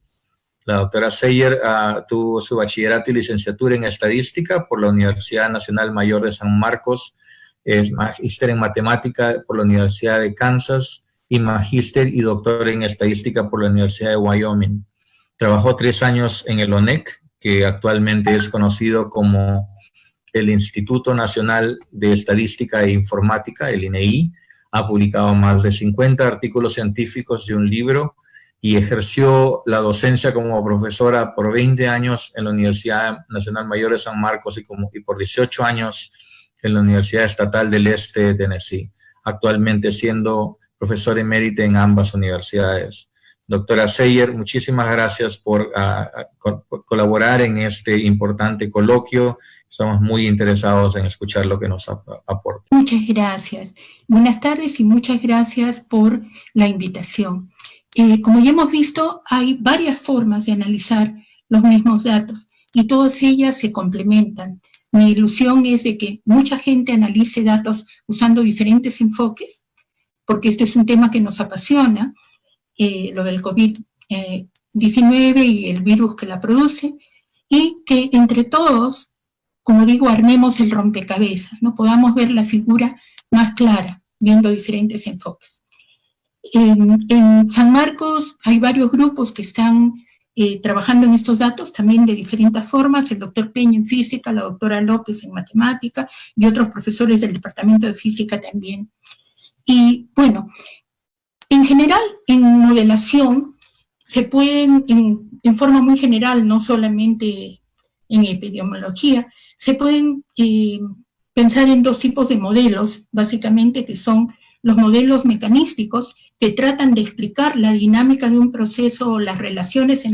La doctora Sayer tuvo su bachillerato y licenciatura en estadística por la Universidad Nacional Mayor de San Marcos, es magíster en matemática por la Universidad de Kansas y magíster y doctor en estadística por la Universidad de Wyoming. Trabajó 3 años en el ONEC, que actualmente es conocido como el Instituto Nacional de Estadística e Informática, el INEI. Ha publicado más de 50 artículos científicos y un libro, y ejerció la docencia como profesora por 20 años en la Universidad Nacional Mayor de San Marcos y por 18 años en la Universidad Estatal del Este de Tennessee, actualmente siendo profesora emérita en ambas universidades. Doctora Sayer, muchísimas gracias por colaborar en este importante coloquio. Estamos muy interesados en escuchar lo que nos aporta. Muchas gracias. Buenas tardes y muchas gracias por la invitación. Como ya hemos visto, hay varias formas de analizar los mismos datos y todas ellas se complementan. Mi ilusión es de que mucha gente analice datos usando diferentes enfoques, porque este es un tema que nos apasiona, lo del COVID COVID-19 y el virus que la produce, y que entre todos, como digo, armemos el rompecabezas, ¿no? Podamos ver la figura más clara, viendo diferentes enfoques. En San Marcos hay varios grupos que están trabajando en estos datos, también de diferentes formas, el doctor Peña en física, la doctora López en matemática, y otros profesores del departamento de física también. Y bueno, en general, en modelación, se pueden, en forma muy general, no solamente en epidemiología, se pueden pensar en dos tipos de modelos, básicamente, que son los modelos mecanísticos, que tratan de explicar la dinámica de un proceso o las relaciones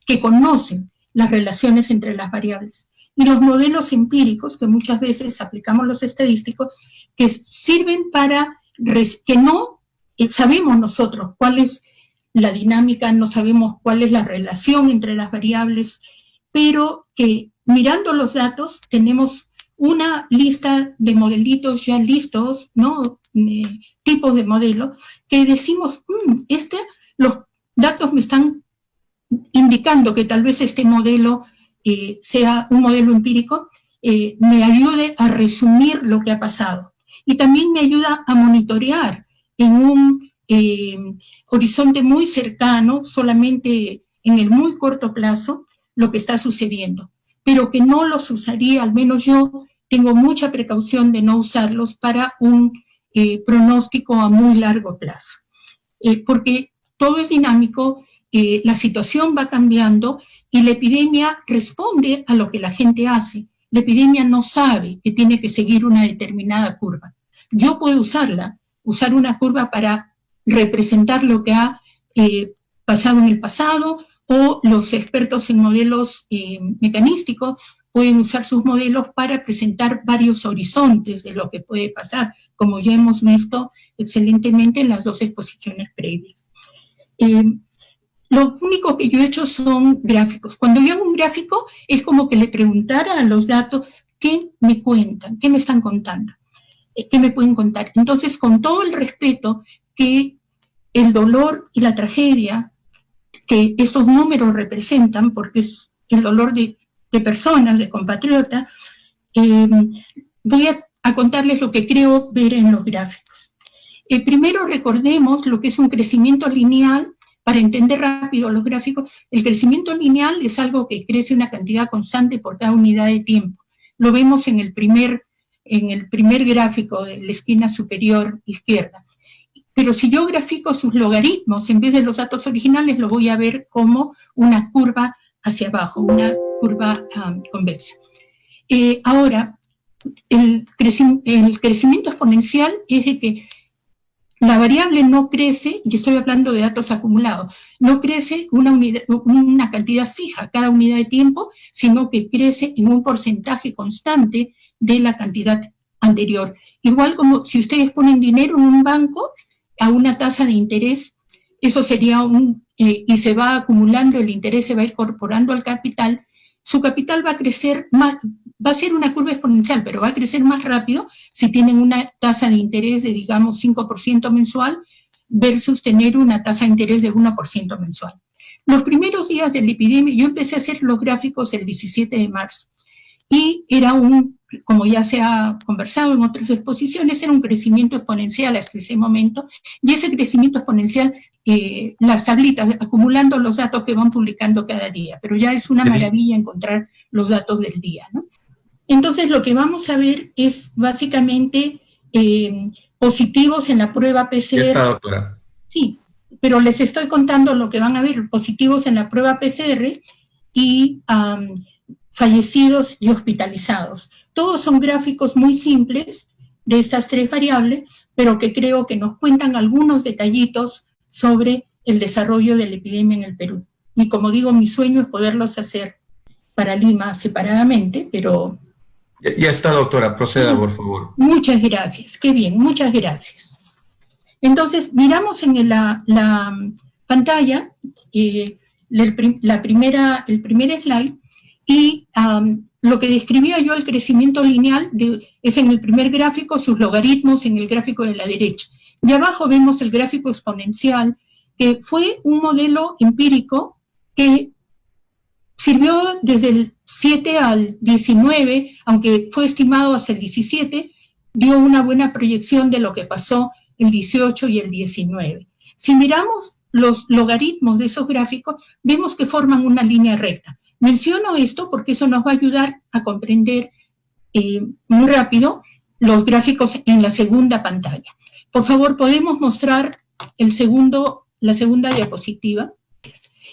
que conocen las relaciones entre las variables. Y los modelos empíricos, que muchas veces aplicamos los estadísticos, que sirven para que no sabemos nosotros cuál es la dinámica, no sabemos cuál es la relación entre las variables, pero que mirando los datos tenemos una lista de modelitos ya listos, ¿no? Tipos de modelos, que decimos, los datos me están indicando que tal vez este modelo sea un modelo empírico, me ayude a resumir lo que ha pasado. Y también me ayuda a monitorear en un horizonte muy cercano, solamente en el muy corto plazo, lo que está sucediendo. Pero que no los usaría, al menos yo tengo mucha precaución de no usarlos para un pronóstico a muy largo plazo. Porque todo es dinámico, la situación va cambiando y la epidemia responde a lo que la gente hace. La epidemia no sabe que tiene que seguir una determinada curva. Yo puedo usar una curva para representar lo que ha pasado en el pasado, o los expertos en modelos mecanísticos pueden usar sus modelos para presentar varios horizontes de lo que puede pasar, como ya hemos visto excelentemente en las dos exposiciones previas. Lo único que yo he hecho son gráficos. Cuando yo hago un gráfico es como que le preguntara a los datos qué me cuentan, qué me están contando, qué me pueden contar. Entonces, con todo el respeto que el dolor y la tragedia que estos números representan, porque es el dolor de personas, de compatriotas, voy a contarles lo que creo ver en los gráficos. Primero recordemos lo que es un crecimiento lineal. Para entender rápido los gráficos, el crecimiento lineal es algo que crece una cantidad constante por cada unidad de tiempo. Lo vemos en el primer gráfico de la esquina superior izquierda. Pero si yo grafico sus logaritmos, en vez de los datos originales, lo voy a ver como una curva hacia abajo, una curva convexa. Ahora, el crecimiento exponencial es de que la variable no crece, y estoy hablando de datos acumulados, no crece una cantidad fija cada unidad de tiempo, sino que crece en un porcentaje constante de la cantidad anterior. Igual como si ustedes ponen dinero en un banco a una tasa de interés, eso sería y se va acumulando, el interés se va incorporando al capital, su capital va a crecer más, va a ser una curva exponencial, pero va a crecer más rápido si tienen una tasa de interés de, digamos, 5% mensual versus tener una tasa de interés de 1% mensual. Los primeros días de la epidemia, yo empecé a hacer los gráficos el 17 de marzo, y era como ya se ha conversado en otras exposiciones, era un crecimiento exponencial hasta ese momento, y ese crecimiento exponencial, las tablitas, acumulando los datos que van publicando cada día, pero ya es una maravilla encontrar los datos del día, ¿no? Entonces, lo que vamos a ver es básicamente positivos en la prueba PCR. ¿Está, doctora? Sí, pero les estoy contando lo que van a ver, positivos en la prueba PCR y fallecidos y hospitalizados. Todos son gráficos muy simples de estas tres variables, pero que creo que nos cuentan algunos detallitos sobre el desarrollo de la epidemia en el Perú. Y como digo, mi sueño es poderlos hacer para Lima separadamente, pero... Ya está, doctora, proceda, por favor. Muchas gracias, qué bien, muchas gracias. Entonces, miramos en la pantalla el primer slide, y lo que describía yo, el crecimiento lineal, es en el primer gráfico, sus logaritmos en el gráfico de la derecha. Y abajo vemos el gráfico exponencial, que fue un modelo empírico que sirvió desde el 7 al 19, aunque fue estimado hasta el 17, dio una buena proyección de lo que pasó el 18 y el 19. Si miramos los logaritmos de esos gráficos, vemos que forman una línea recta. Menciono esto porque eso nos va a ayudar a comprender muy rápido los gráficos en la segunda pantalla. Por favor, ¿podemos mostrar la segunda diapositiva?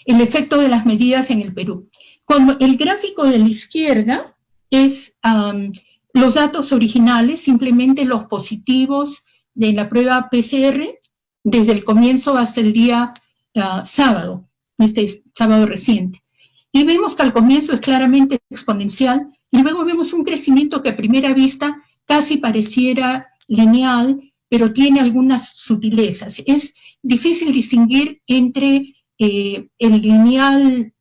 El efecto de las medidas en el Perú. Cuando el gráfico de la izquierda es los datos originales, simplemente los positivos de la prueba PCR, desde el comienzo hasta el día sábado, este sábado reciente. Y vemos que al comienzo es claramente exponencial, y luego vemos un crecimiento que a primera vista casi pareciera lineal, pero tiene algunas sutilezas. Es difícil distinguir entre el lineal,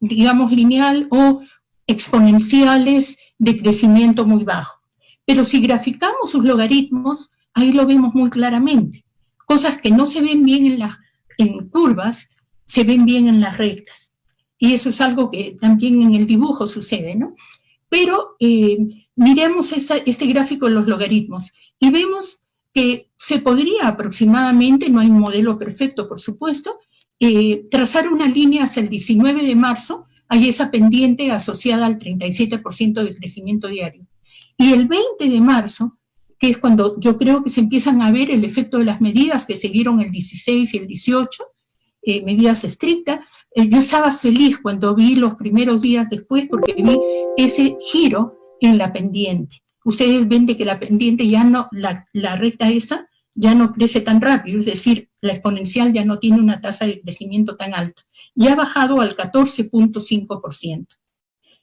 digamos lineal, o exponenciales de crecimiento muy bajo. Pero si graficamos sus logaritmos, ahí lo vemos muy claramente. Cosas que no se ven bien en curvas, se ven bien en las rectas. Y eso es algo que también en el dibujo sucede, ¿no? Pero miremos este gráfico de los logaritmos y vemos que se podría aproximadamente, no hay un modelo perfecto por supuesto, trazar una línea hacia el 19 de marzo, hay esa pendiente asociada al 37% de crecimiento diario. Y el 20 de marzo, que es cuando yo creo que se empiezan a ver el efecto de las medidas que se vieron el 16 y el 18, medidas estrictas. Yo estaba feliz cuando vi los primeros días después porque vi ese giro en la pendiente. Ustedes ven de que la pendiente ya no, la recta esa ya no crece tan rápido, es decir, la exponencial ya no tiene una tasa de crecimiento tan alta. Ya ha bajado al 14.5%.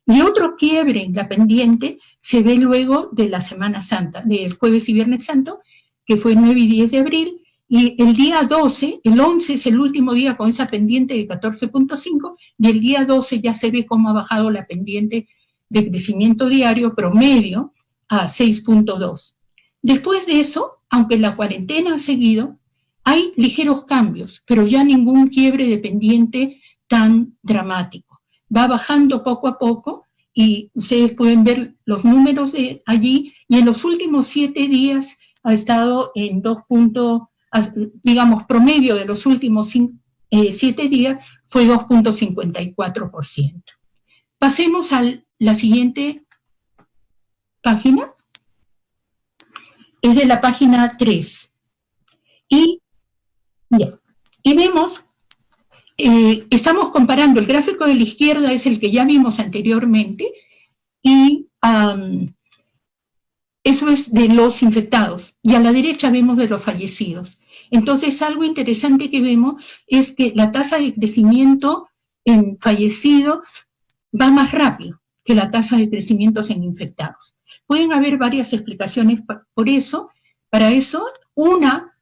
Y otro quiebre en la pendiente se ve luego de la Semana Santa, del Jueves y Viernes Santo, que fue 9 y 10 de abril, y el día 12, el 11 es el último día con esa pendiente de 14.5, y el día 12 ya se ve cómo ha bajado la pendiente de crecimiento diario promedio a 6.2. Después de eso, aunque la cuarentena ha seguido, hay ligeros cambios, pero ya ningún quiebre de pendiente tan dramático. Va bajando poco a poco y ustedes pueden ver los números de allí, y en los últimos 7 días ha estado en 2 puntos, digamos, promedio de los últimos 7 días fue 2.54%. Pasemos a la siguiente página. Es de la página 3. Y vemos, estamos comparando, el gráfico de la izquierda es el que ya vimos anteriormente, y eso es de los infectados, y a la derecha vemos de los fallecidos. Entonces, algo interesante que vemos es que la tasa de crecimiento en fallecidos va más rápido que la tasa de crecimiento en infectados. Pueden haber varias explicaciones por eso. Para eso, una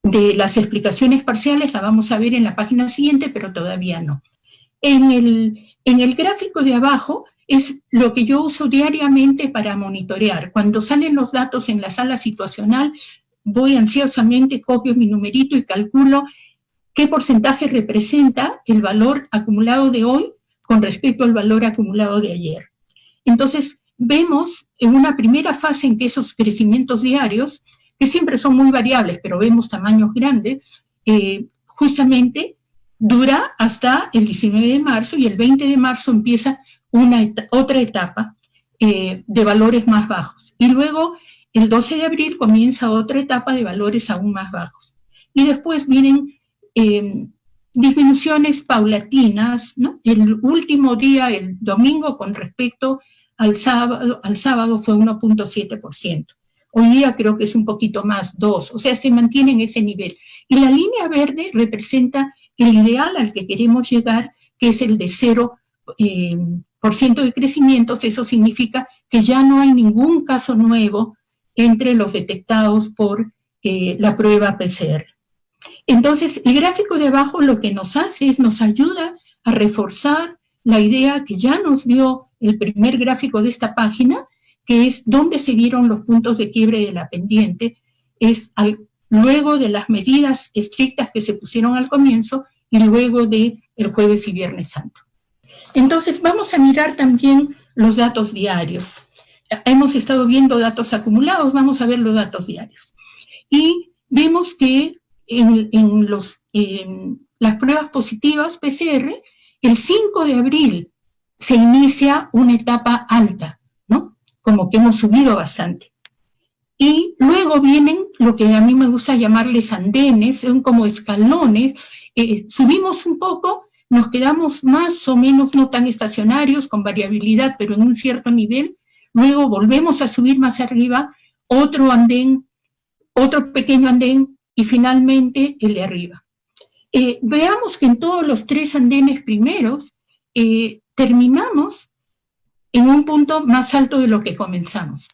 de las explicaciones parciales la vamos a ver en la página siguiente, pero todavía no. En el gráfico de abajo es lo que yo uso diariamente para monitorear. Cuando salen los datos en la sala situacional, voy ansiosamente, copio mi numerito y calculo qué porcentaje representa el valor acumulado de hoy con respecto al valor acumulado de ayer. Entonces, vemos en una primera fase en que esos crecimientos diarios, que siempre son muy variables, pero vemos tamaños grandes, justamente dura hasta el 19 de marzo, y el 20 de marzo empieza otra etapa de valores más bajos. Y luego, el 12 de abril comienza otra etapa de valores aún más bajos. Y después vienen disminuciones paulatinas, ¿no? El último día, el domingo, con respecto al sábado fue 1.7%. Hoy día creo que es un poquito más, 2%, o sea, se mantiene en ese nivel. Y la línea verde representa el ideal al que queremos llegar, que es el de 0% de crecimientos. Eso significa que ya no hay ningún caso nuevo entre los detectados por la prueba PCR. Entonces, el gráfico de abajo lo que nos hace es, nos ayuda a reforzar la idea que ya nos dio el primer gráfico de esta página, que es dónde se dieron los puntos de quiebre de la pendiente, es luego de las medidas estrictas que se pusieron al comienzo y luego de el Jueves y Viernes Santo. Entonces vamos a mirar también los datos diarios. Hemos estado viendo datos acumulados, vamos a ver los datos diarios. Y vemos que en las pruebas positivas PCR, el 5 de abril se inicia una etapa alta, ¿no? Como que hemos subido bastante. Y luego vienen lo que a mí me gusta llamarles andenes, son como escalones, subimos un poco, nos quedamos más o menos no tan estacionarios, con variabilidad, pero en un cierto nivel, luego volvemos a subir más arriba, otro andén, otro pequeño andén, y finalmente el de arriba. Veamos que en todos los 3 andenes primeros, terminamos en un punto más alto de lo que comenzamos.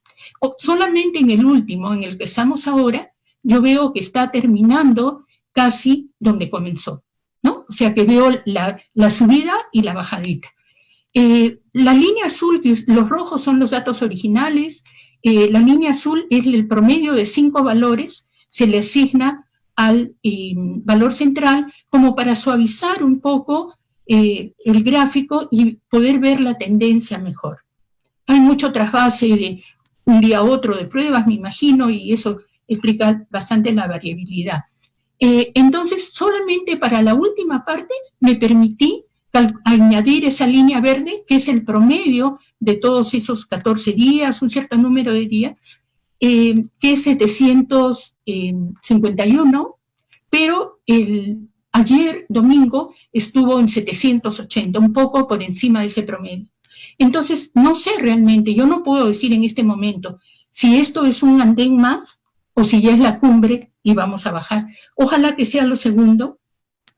Solamente en el último, en el que estamos ahora, yo veo que está terminando casi donde comenzó, ¿no? O sea que veo la subida y la bajadita. La línea azul, los rojos son los datos originales, la línea azul es el promedio de 5 valores, se le asigna al valor central como para suavizar un poco el gráfico y poder ver la tendencia mejor. Hay mucho trasvase de un día a otro de pruebas, me imagino, y eso explica bastante la variabilidad. Entonces, solamente para la última parte me permití añadir esa línea verde, que es el promedio de todos esos 14 días, un cierto número de días, que es 751, pero ayer, domingo, estuvo en 780, un poco por encima de ese promedio. Entonces, no sé realmente, yo no puedo decir en este momento si esto es un andén más o si ya es la cumbre y vamos a bajar. Ojalá que sea lo segundo,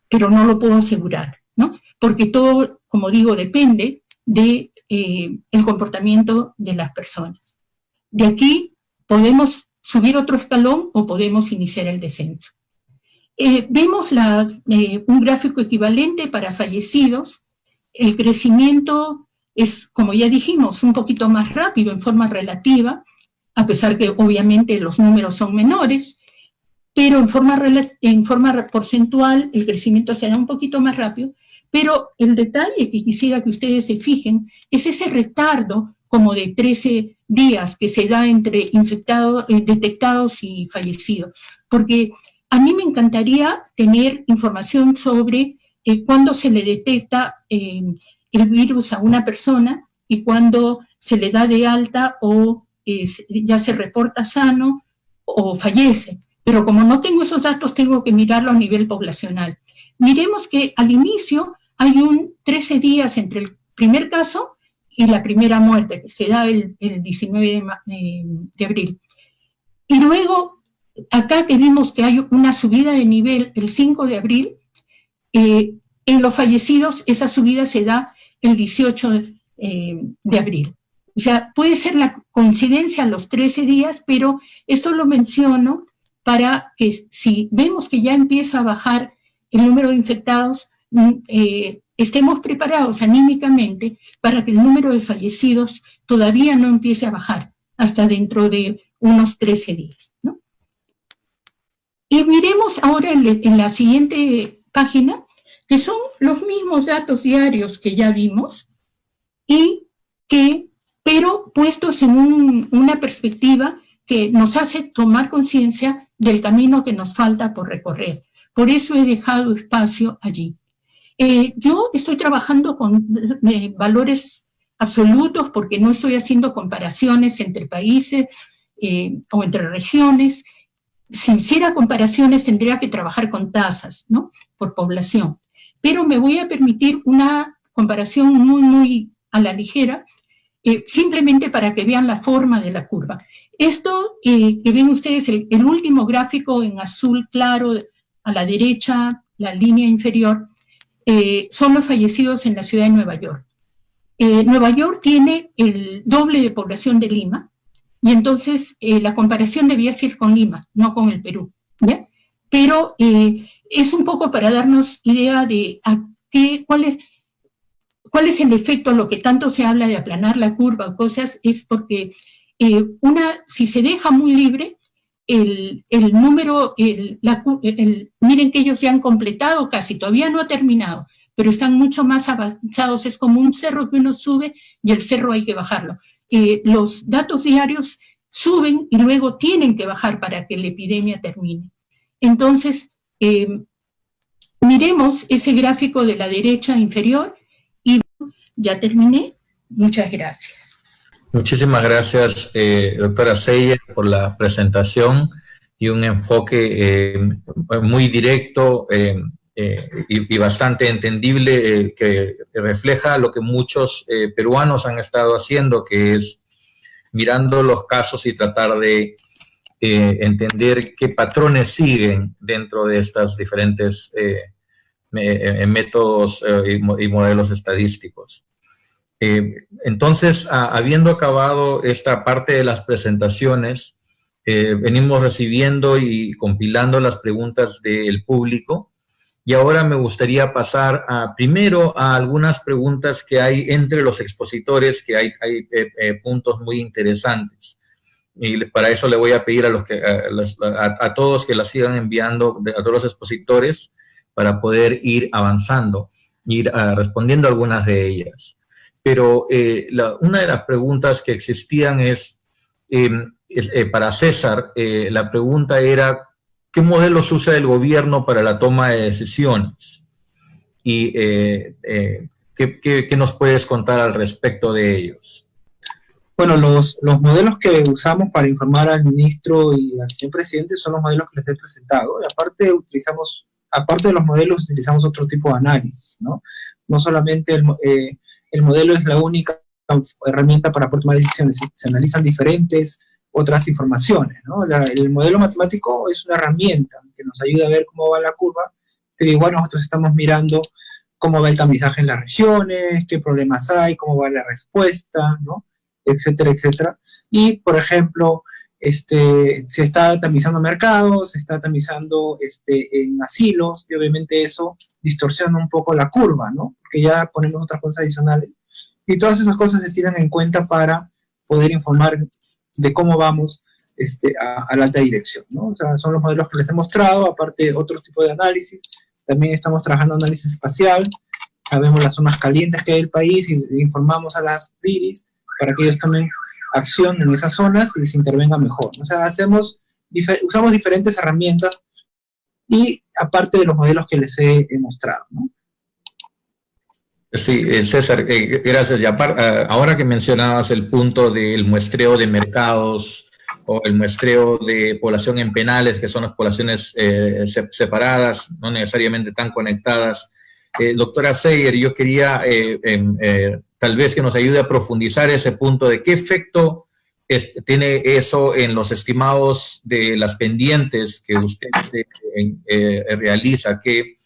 pero no lo puedo asegurar, ¿no? Porque todo, como digo, depende de el comportamiento de las personas. De aquí podemos subir otro escalón o podemos iniciar el descenso. Vemos un gráfico equivalente para fallecidos. El crecimiento es, como ya dijimos, un poquito más rápido en forma relativa, a pesar que obviamente los números son menores, pero en forma porcentual el crecimiento se da un poquito más rápido, pero el detalle que quisiera que ustedes se fijen es ese retardo como de 13 días que se da entre infectados, detectados y fallecidos, porque a mí me encantaría tener información sobre cuándo se le detecta el virus a una persona y cuándo se le da de alta o ya se reporta sano o fallece. Pero como no tengo esos datos, tengo que mirarlo a nivel poblacional. Miremos que al inicio hay 13 días entre el primer caso y la primera muerte, que se da el 19 de abril. Y luego, acá que vimos que hay una subida de nivel el 5 de abril, en los fallecidos esa subida se da el 18 de abril. O sea, puede ser la coincidencia a los 13 días, pero esto lo menciono para que si vemos que ya empieza a bajar el número de infectados, estemos preparados anímicamente para que el número de fallecidos todavía no empiece a bajar hasta dentro de unos 13 días, ¿no? Y miremos ahora en la siguiente página, que son los mismos datos diarios que ya vimos, pero puestos en una perspectiva que nos hace tomar conciencia del camino que nos falta por recorrer. Por eso he dejado espacio allí. Yo estoy trabajando con valores absolutos porque no estoy haciendo comparaciones entre países o entre regiones. Si hiciera comparaciones tendría que trabajar con tasas, ¿no? Por población. Pero me voy a permitir una comparación muy, muy a la ligera, simplemente para que vean la forma de la curva. Esto que ven ustedes, el último gráfico en azul claro, a la derecha, la línea inferior, son los fallecidos en la ciudad de Nueva York. Nueva York tiene el doble de población de Lima, y entonces la comparación debía ser con Lima, no con el Perú, ¿ya? Pero es un poco para darnos idea de cuál es el efecto, a lo que tanto se habla de aplanar la curva o cosas, es porque si se deja muy libre, el número, miren que ellos ya han completado casi, todavía no ha terminado, pero están mucho más avanzados. Es como un cerro que uno sube y el cerro hay que bajarlo. Los datos diarios suben y luego tienen que bajar para que la epidemia termine. Entonces, miremos ese gráfico de la derecha inferior y ya terminé. Muchas gracias. Muchísimas gracias, doctora Seyer, por la presentación y un enfoque muy directo y bastante entendible que refleja lo que muchos peruanos han estado haciendo, que es mirando los casos y tratar de entender qué patrones siguen dentro de estas diferentes métodos y modelos estadísticos. Entonces, habiendo acabado esta parte de las presentaciones, venimos recibiendo y compilando las preguntas del público, y ahora me gustaría pasar primero a algunas preguntas que hay entre los expositores, que hay puntos muy interesantes. Y para eso le voy a pedir a todos que las sigan enviando, a todos los expositores, para poder ir avanzando, ir respondiendo a algunas de ellas. Pero una de las preguntas que existían es, para César, la pregunta era, ¿qué modelos usa el gobierno para la toma de decisiones? Y ¿qué nos puedes contar al respecto de ellos? Bueno, los modelos que usamos para informar al ministro y al señor presidente son los modelos que les he presentado. Y aparte de los modelos, utilizamos otro tipo de análisis, ¿no? No solamente el modelo es la única herramienta para poder tomar decisiones, se analizan diferentes otras informaciones, ¿no? El modelo matemático es una herramienta que nos ayuda a ver cómo va la curva, pero igual nosotros estamos mirando cómo va el tamizaje en las regiones, qué problemas hay, cómo va la respuesta, ¿no? Etcétera, etcétera. Y, por ejemplo, se está tamizando mercados, se está tamizando en asilos, y obviamente eso distorsiona un poco la curva, ¿no? Porque ya ponemos otras cosas adicionales. Y todas esas cosas se tienen en cuenta para poder informar de cómo vamos a la alta dirección, ¿no? O sea, son los modelos que les he mostrado, aparte otro tipo de análisis. También estamos trabajando análisis espacial, sabemos las zonas calientes que hay del país y informamos a las DIRIs para que ellos tomen acción en esas zonas y se intervenga mejor. O sea, usamos diferentes herramientas y aparte de los modelos que les he mostrado, ¿no? Sí, César, gracias. Y ahora que mencionabas el punto del muestreo de mercados o el muestreo de población en penales, que son las poblaciones separadas, no necesariamente tan conectadas, doctora Seyer, yo quería tal vez que nos ayude a profundizar ese punto de qué efecto tiene eso en los estimados de las pendientes que usted realiza, qué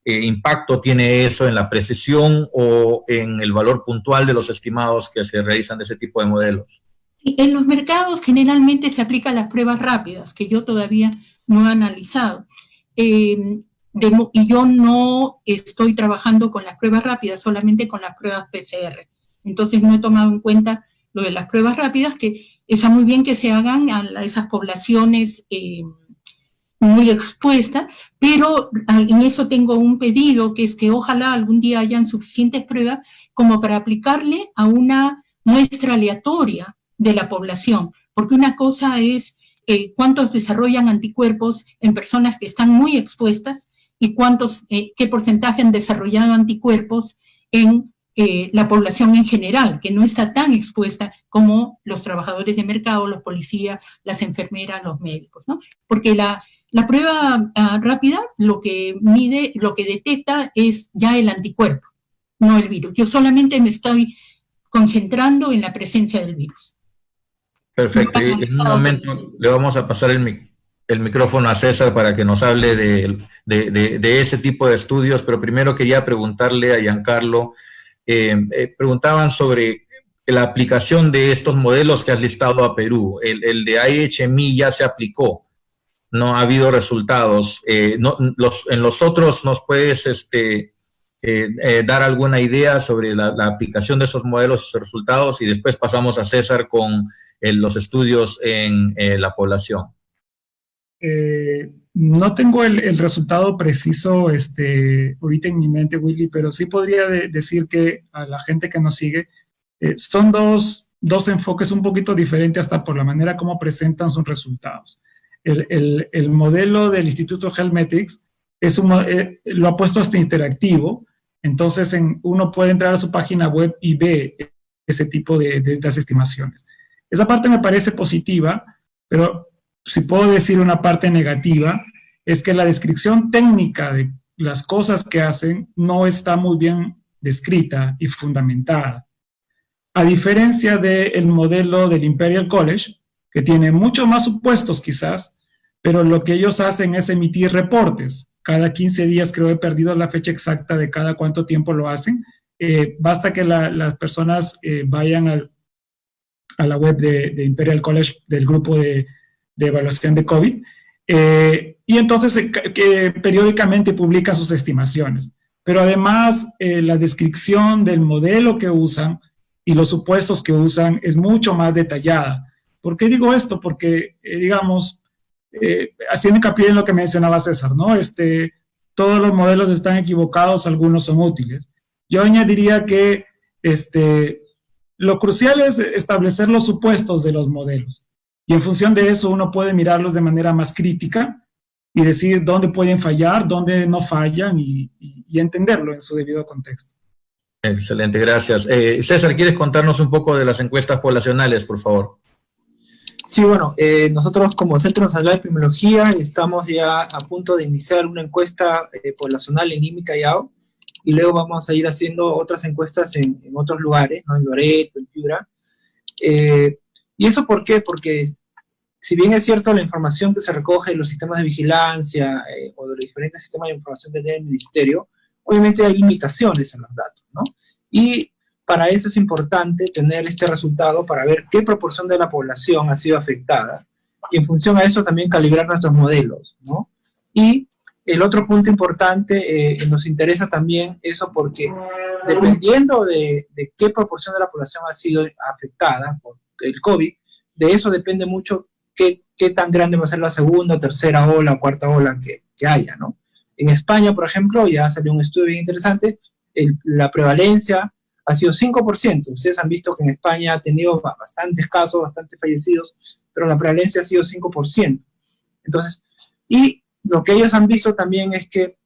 impacto tiene eso en la precisión o en el valor puntual de los estimados que se realizan de ese tipo de modelos. En los mercados generalmente se aplican las pruebas rápidas, que yo todavía no he analizado. Y yo no estoy trabajando con las pruebas rápidas, solamente con las pruebas PCR. Entonces no he tomado en cuenta lo de las pruebas rápidas, que está muy bien que se hagan a esas poblaciones muy expuestas, pero en eso tengo un pedido, que es que ojalá algún día hayan suficientes pruebas como para aplicarle a una muestra aleatoria de la población, porque una cosa es cuántos desarrollan anticuerpos en personas que están muy expuestas y qué porcentaje han desarrollado anticuerpos en la población en general, que no está tan expuesta como los trabajadores de mercado, los policías, las enfermeras, los médicos, ¿no? Porque la prueba rápida lo que mide, lo que detecta es ya el anticuerpo, no el virus. Yo solamente me estoy concentrando en la presencia del virus. Perfecto. Y en un momento le vamos a pasar el micrófono a César para que nos hable de ese tipo de estudios, pero primero quería preguntarle a Giancarlo, preguntaban sobre la aplicación de estos modelos que has listado a Perú. El de IHMI ya se aplicó, no ha habido resultados. En los otros, ¿nos puedes dar alguna idea sobre la aplicación de esos modelos y resultados? Y después pasamos a César con los estudios en la población. No tengo el resultado preciso ahorita en mi mente, Willy, pero sí podría decir que a la gente que nos sigue son dos enfoques un poquito diferentes hasta por la manera como presentan sus resultados. El modelo del Instituto Helmetrics lo ha puesto hasta interactivo, entonces uno puede entrar a su página web y ve ese tipo de las estimaciones. Esa parte me parece positiva, pero si puedo decir una parte negativa, es que la descripción técnica de las cosas que hacen no está muy bien descrita y fundamentada. A diferencia del modelo del Imperial College, que tiene muchos más supuestos quizás, pero lo que ellos hacen es emitir reportes. Cada 15 días, creo, he perdido la fecha exacta de cada cuánto tiempo lo hacen. Basta que las personas vayan a la web de Imperial College del grupo de evaluación de COVID, y entonces que periódicamente publican sus estimaciones. Pero además, la descripción del modelo que usan y los supuestos que usan es mucho más detallada. ¿Por qué digo esto? Porque, digamos, haciendo hincapié en lo que mencionaba César, ¿no? Todos los modelos están equivocados, algunos son útiles. Yo añadiría que lo crucial es establecer los supuestos de los modelos. Y en función de eso uno puede mirarlos de manera más crítica y decir dónde pueden fallar, dónde no fallan y entenderlo en su debido contexto. Excelente, gracias. César, ¿quieres contarnos un poco de las encuestas poblacionales, por favor? Sí, bueno, nosotros como Centro Nacional de Epidemiología estamos ya a punto de iniciar una encuesta poblacional en Lima y Callao, y luego vamos a ir haciendo otras encuestas en otros lugares, ¿no? En Loreto, en Piura. ¿Y eso por qué? Porque si bien es cierto la información que se recoge de los sistemas de vigilancia o de los diferentes sistemas de información que tiene el ministerio, obviamente hay limitaciones en los datos, ¿no? Y para eso es importante tener este resultado para ver qué proporción de la población ha sido afectada, y en función a eso también calibrar nuestros modelos, ¿no? Y el otro punto importante, nos interesa también eso porque dependiendo de qué proporción de la población ha sido afectada por el COVID, de eso depende mucho qué tan grande va a ser la segunda, tercera ola o cuarta ola que haya, ¿no? En España, por ejemplo, ya salió un estudio bien interesante, la prevalencia ha sido 5%. Ustedes han visto que en España ha tenido bastantes casos, bastantes fallecidos, pero la prevalencia ha sido 5%. Entonces, y lo que ellos han visto también es que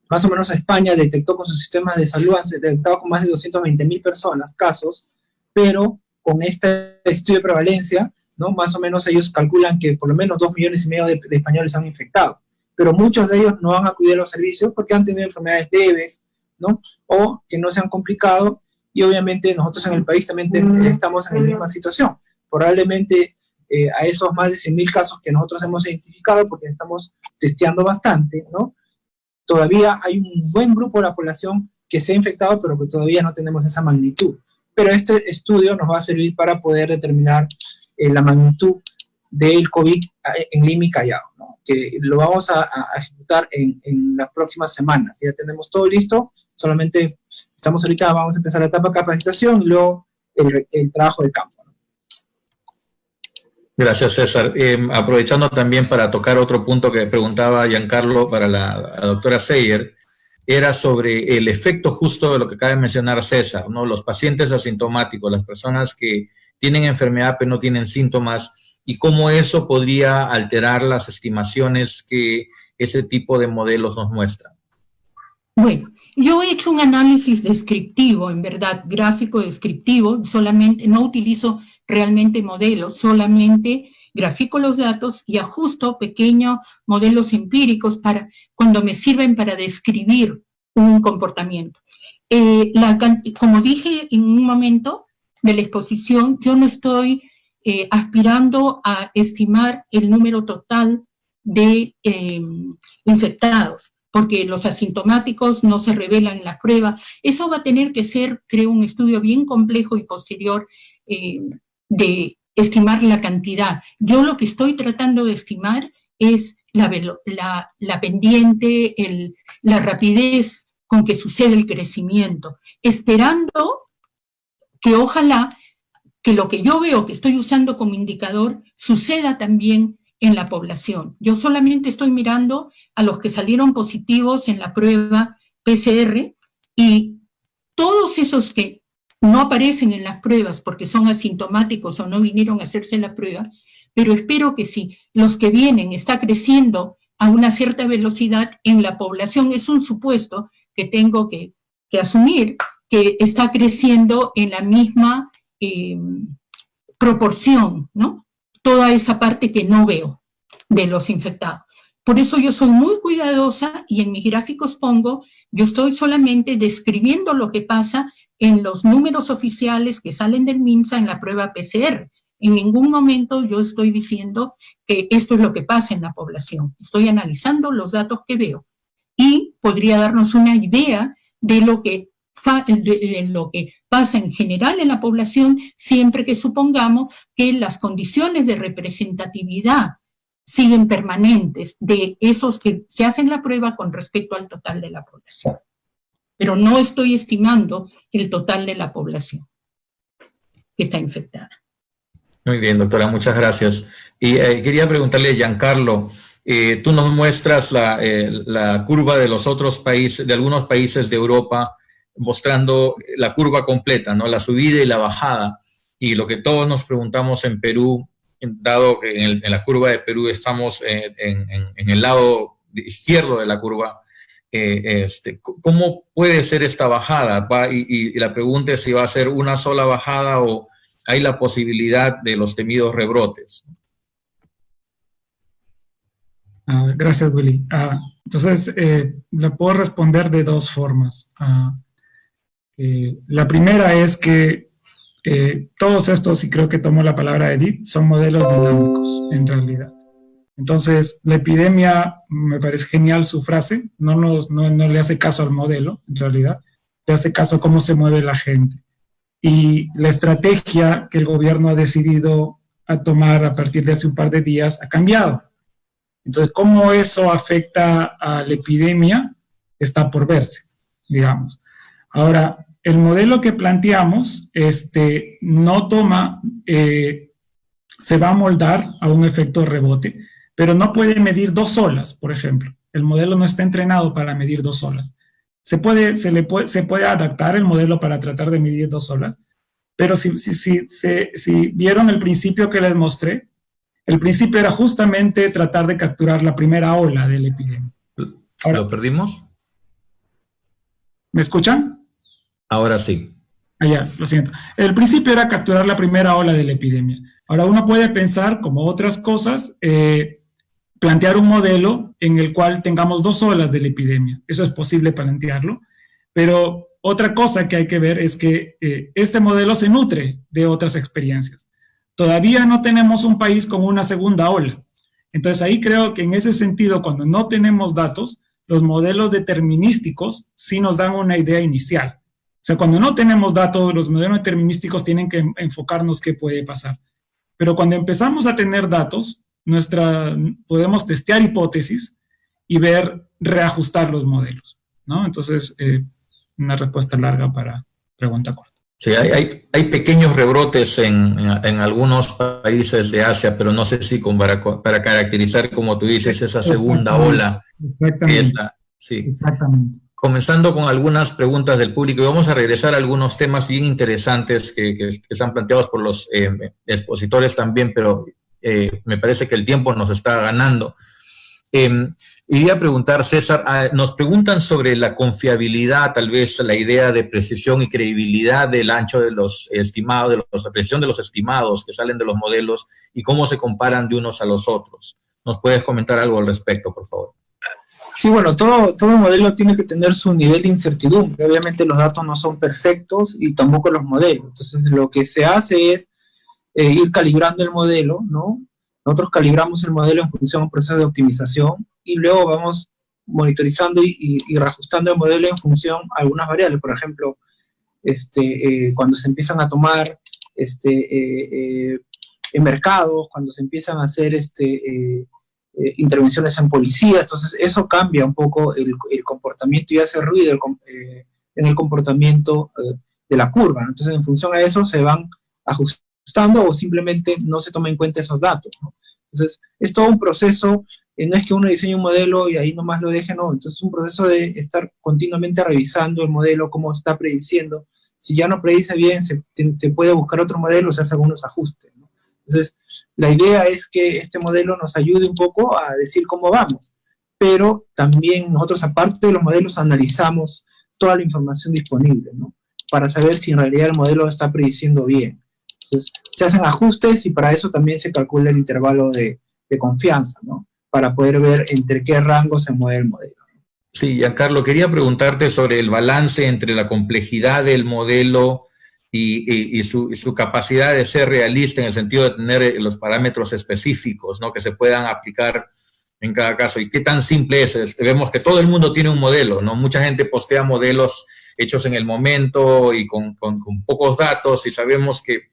más o menos España detectó con sus sistemas de salud, han detectado con más de 220.000 personas casos, pero con este estudio de prevalencia, ¿no? Más o menos ellos calculan que por lo menos 2,5 millones de españoles se han infectado, pero muchos de ellos no han acudido a los servicios porque han tenido enfermedades leves, ¿no? O que no se han complicado, y obviamente nosotros en el país también estamos en la misma situación. Probablemente a esos más de 100.000 casos que nosotros hemos identificado, porque estamos testeando bastante, ¿no? Todavía hay un buen grupo de la población que se ha infectado, pero que todavía no tenemos esa magnitud. Pero este estudio nos va a servir para poder determinar la magnitud del COVID en Lima y Callao, ¿no? Que lo vamos a ejecutar en las próximas semanas. Ya tenemos todo listo, solamente estamos ahorita, vamos a empezar la etapa de capacitación y luego el trabajo de campo, ¿no? Gracias, César. Aprovechando también para tocar otro punto que preguntaba Giancarlo para la doctora Seyer, era sobre el efecto justo de lo que acaba de mencionar César, ¿no? Los pacientes asintomáticos, las personas que tienen enfermedad pero no tienen síntomas, y cómo eso podría alterar las estimaciones que ese tipo de modelos nos muestran. Bueno, yo he hecho un análisis descriptivo, en verdad, gráfico descriptivo, solamente no utilizo realmente modelos, solamente grafico los datos y ajusto pequeños modelos empíricos para cuando me sirven para describir un comportamiento. Como dije en un momento de la exposición, yo no estoy aspirando a estimar el número total de infectados, porque los asintomáticos no se revelan en las pruebas. Eso va a tener que ser, creo, un estudio bien complejo y posterior de estimar la cantidad. Yo lo que estoy tratando de estimar es la pendiente, la rapidez con que sucede el crecimiento, esperando que ojalá que lo que yo veo que estoy usando como indicador suceda también en la población. Yo solamente estoy mirando a los que salieron positivos en la prueba PCR, y todos esos que no aparecen en las pruebas porque son asintomáticos o no vinieron a hacerse la prueba, pero espero que si los que vienen está creciendo a una cierta velocidad en la población, es un supuesto que tengo que asumir, que está creciendo en la misma proporción, ¿no? Toda esa parte que no veo de los infectados. Por eso yo soy muy cuidadosa y en mis gráficos pongo, yo estoy solamente describiendo lo que pasa en los números oficiales que salen del MINSA en la prueba PCR. En ningún momento yo estoy diciendo que esto es lo que pasa en la población. Estoy analizando los datos que veo y podría darnos una idea de lo que pasa en general en la población, siempre que supongamos que las condiciones de representatividad siguen permanentes de esos que se hacen la prueba con respecto al total de la población. Pero no estoy estimando el total de la población que está infectada. Muy bien, doctora, muchas gracias. Y quería preguntarle a Giancarlo, tú nos muestras la curva de los otros países, de algunos países de Europa, mostrando la curva completa, ¿no? La subida y la bajada. Y lo que todos nos preguntamos en Perú, dado que en la curva de Perú estamos en el lado izquierdo de la curva, ¿cómo puede ser esta bajada? Y la pregunta es si va a ser una sola bajada o hay la posibilidad de los temidos rebrotes. Gracias, Willy. Entonces, la puedo responder de dos formas. La primera es que todos estos, y creo que tomo la palabra de Edith, son modelos dinámicos, en realidad. Entonces, la epidemia, me parece genial su frase, no le hace caso al modelo, en realidad, le hace caso a cómo se mueve la gente. Y la estrategia que el gobierno ha decidido a tomar a partir de hace un par de días ha cambiado. Entonces, cómo eso afecta a la epidemia está por verse, digamos. Ahora, el modelo que planteamos no toma, se va a moldar a un efecto rebote, pero no puede medir 2 olas, por ejemplo. El modelo no está entrenado para medir 2 olas. Se puede adaptar el modelo para tratar de medir 2 olas, pero si vieron el principio que les mostré, el principio era justamente tratar de capturar la primera ola de la epidemia. Ahora, ¿lo perdimos? ¿me escuchan? Ahora sí. Ya, lo siento. El principio era capturar la primera ola de la epidemia. Ahora uno puede pensar, como otras cosas, plantear un modelo en el cual tengamos 2 olas de la epidemia. Eso es posible plantearlo, pero otra cosa que hay que ver es que este modelo se nutre de otras experiencias. Todavía no tenemos un país con una segunda ola. Entonces ahí creo que en ese sentido, cuando no tenemos datos, los modelos determinísticos sí nos dan una idea inicial. O sea, cuando no tenemos datos, los modelos determinísticos tienen que enfocarnos qué puede pasar. Pero cuando empezamos a tener datos, podemos testear hipótesis y reajustar los modelos, ¿no? Entonces, una respuesta larga para pregunta corta. Sí, hay pequeños rebrotes en algunos países de Asia, pero no sé si para caracterizar, como tú dices, esa segunda ola. Exactamente. Sí. Exactamente. Comenzando con algunas preguntas del público, y vamos a regresar a algunos temas bien interesantes que están planteados por los expositores también, pero me parece que el tiempo nos está ganando. Iría a preguntar, César, nos preguntan sobre la confiabilidad, tal vez la idea de precisión y credibilidad del ancho de los estimados, la precisión de los estimados que salen de los modelos y cómo se comparan de unos a los otros. ¿Nos puedes comentar algo al respecto, por favor? Sí, bueno, todo modelo tiene que tener su nivel de incertidumbre. Obviamente los datos no son perfectos y tampoco los modelos. Entonces lo que se hace es ir calibrando el modelo, ¿no? Nosotros calibramos el modelo en función a un proceso de optimización y luego vamos monitorizando y reajustando el modelo en función a algunas variables. Por ejemplo, cuando se empiezan a tomar en mercados, cuando se empiezan a hacer intervenciones en policía, entonces eso cambia un poco el comportamiento y hace ruido en el comportamiento de la curva, ¿no? Entonces en función a eso se van ajustando o simplemente no se toma en cuenta esos datos, ¿no? Entonces, es todo un proceso, no es que uno diseñe un modelo y ahí nomás lo deje, no, entonces es un proceso de estar continuamente revisando el modelo, cómo está prediciendo. Si ya no predice bien, se puede buscar otro modelo, se hace algunos ajustes, ¿no? Entonces, la idea es que este modelo nos ayude un poco a decir cómo vamos, pero también nosotros, aparte de los modelos, analizamos toda la información disponible, ¿no? Para saber si en realidad el modelo está prediciendo bien. Entonces, se hacen ajustes y para eso también se calcula el intervalo de confianza, ¿no? Para poder ver entre qué rango se mueve el modelo. Sí, Giancarlo, quería preguntarte sobre el balance entre la complejidad del modelo y su capacidad de ser realista en el sentido de tener los parámetros específicos, ¿no? Que se puedan aplicar en cada caso. ¿Y qué tan simple es? Vemos que todo el mundo tiene un modelo, ¿no? Mucha gente postea modelos hechos en el momento y con pocos datos, y sabemos que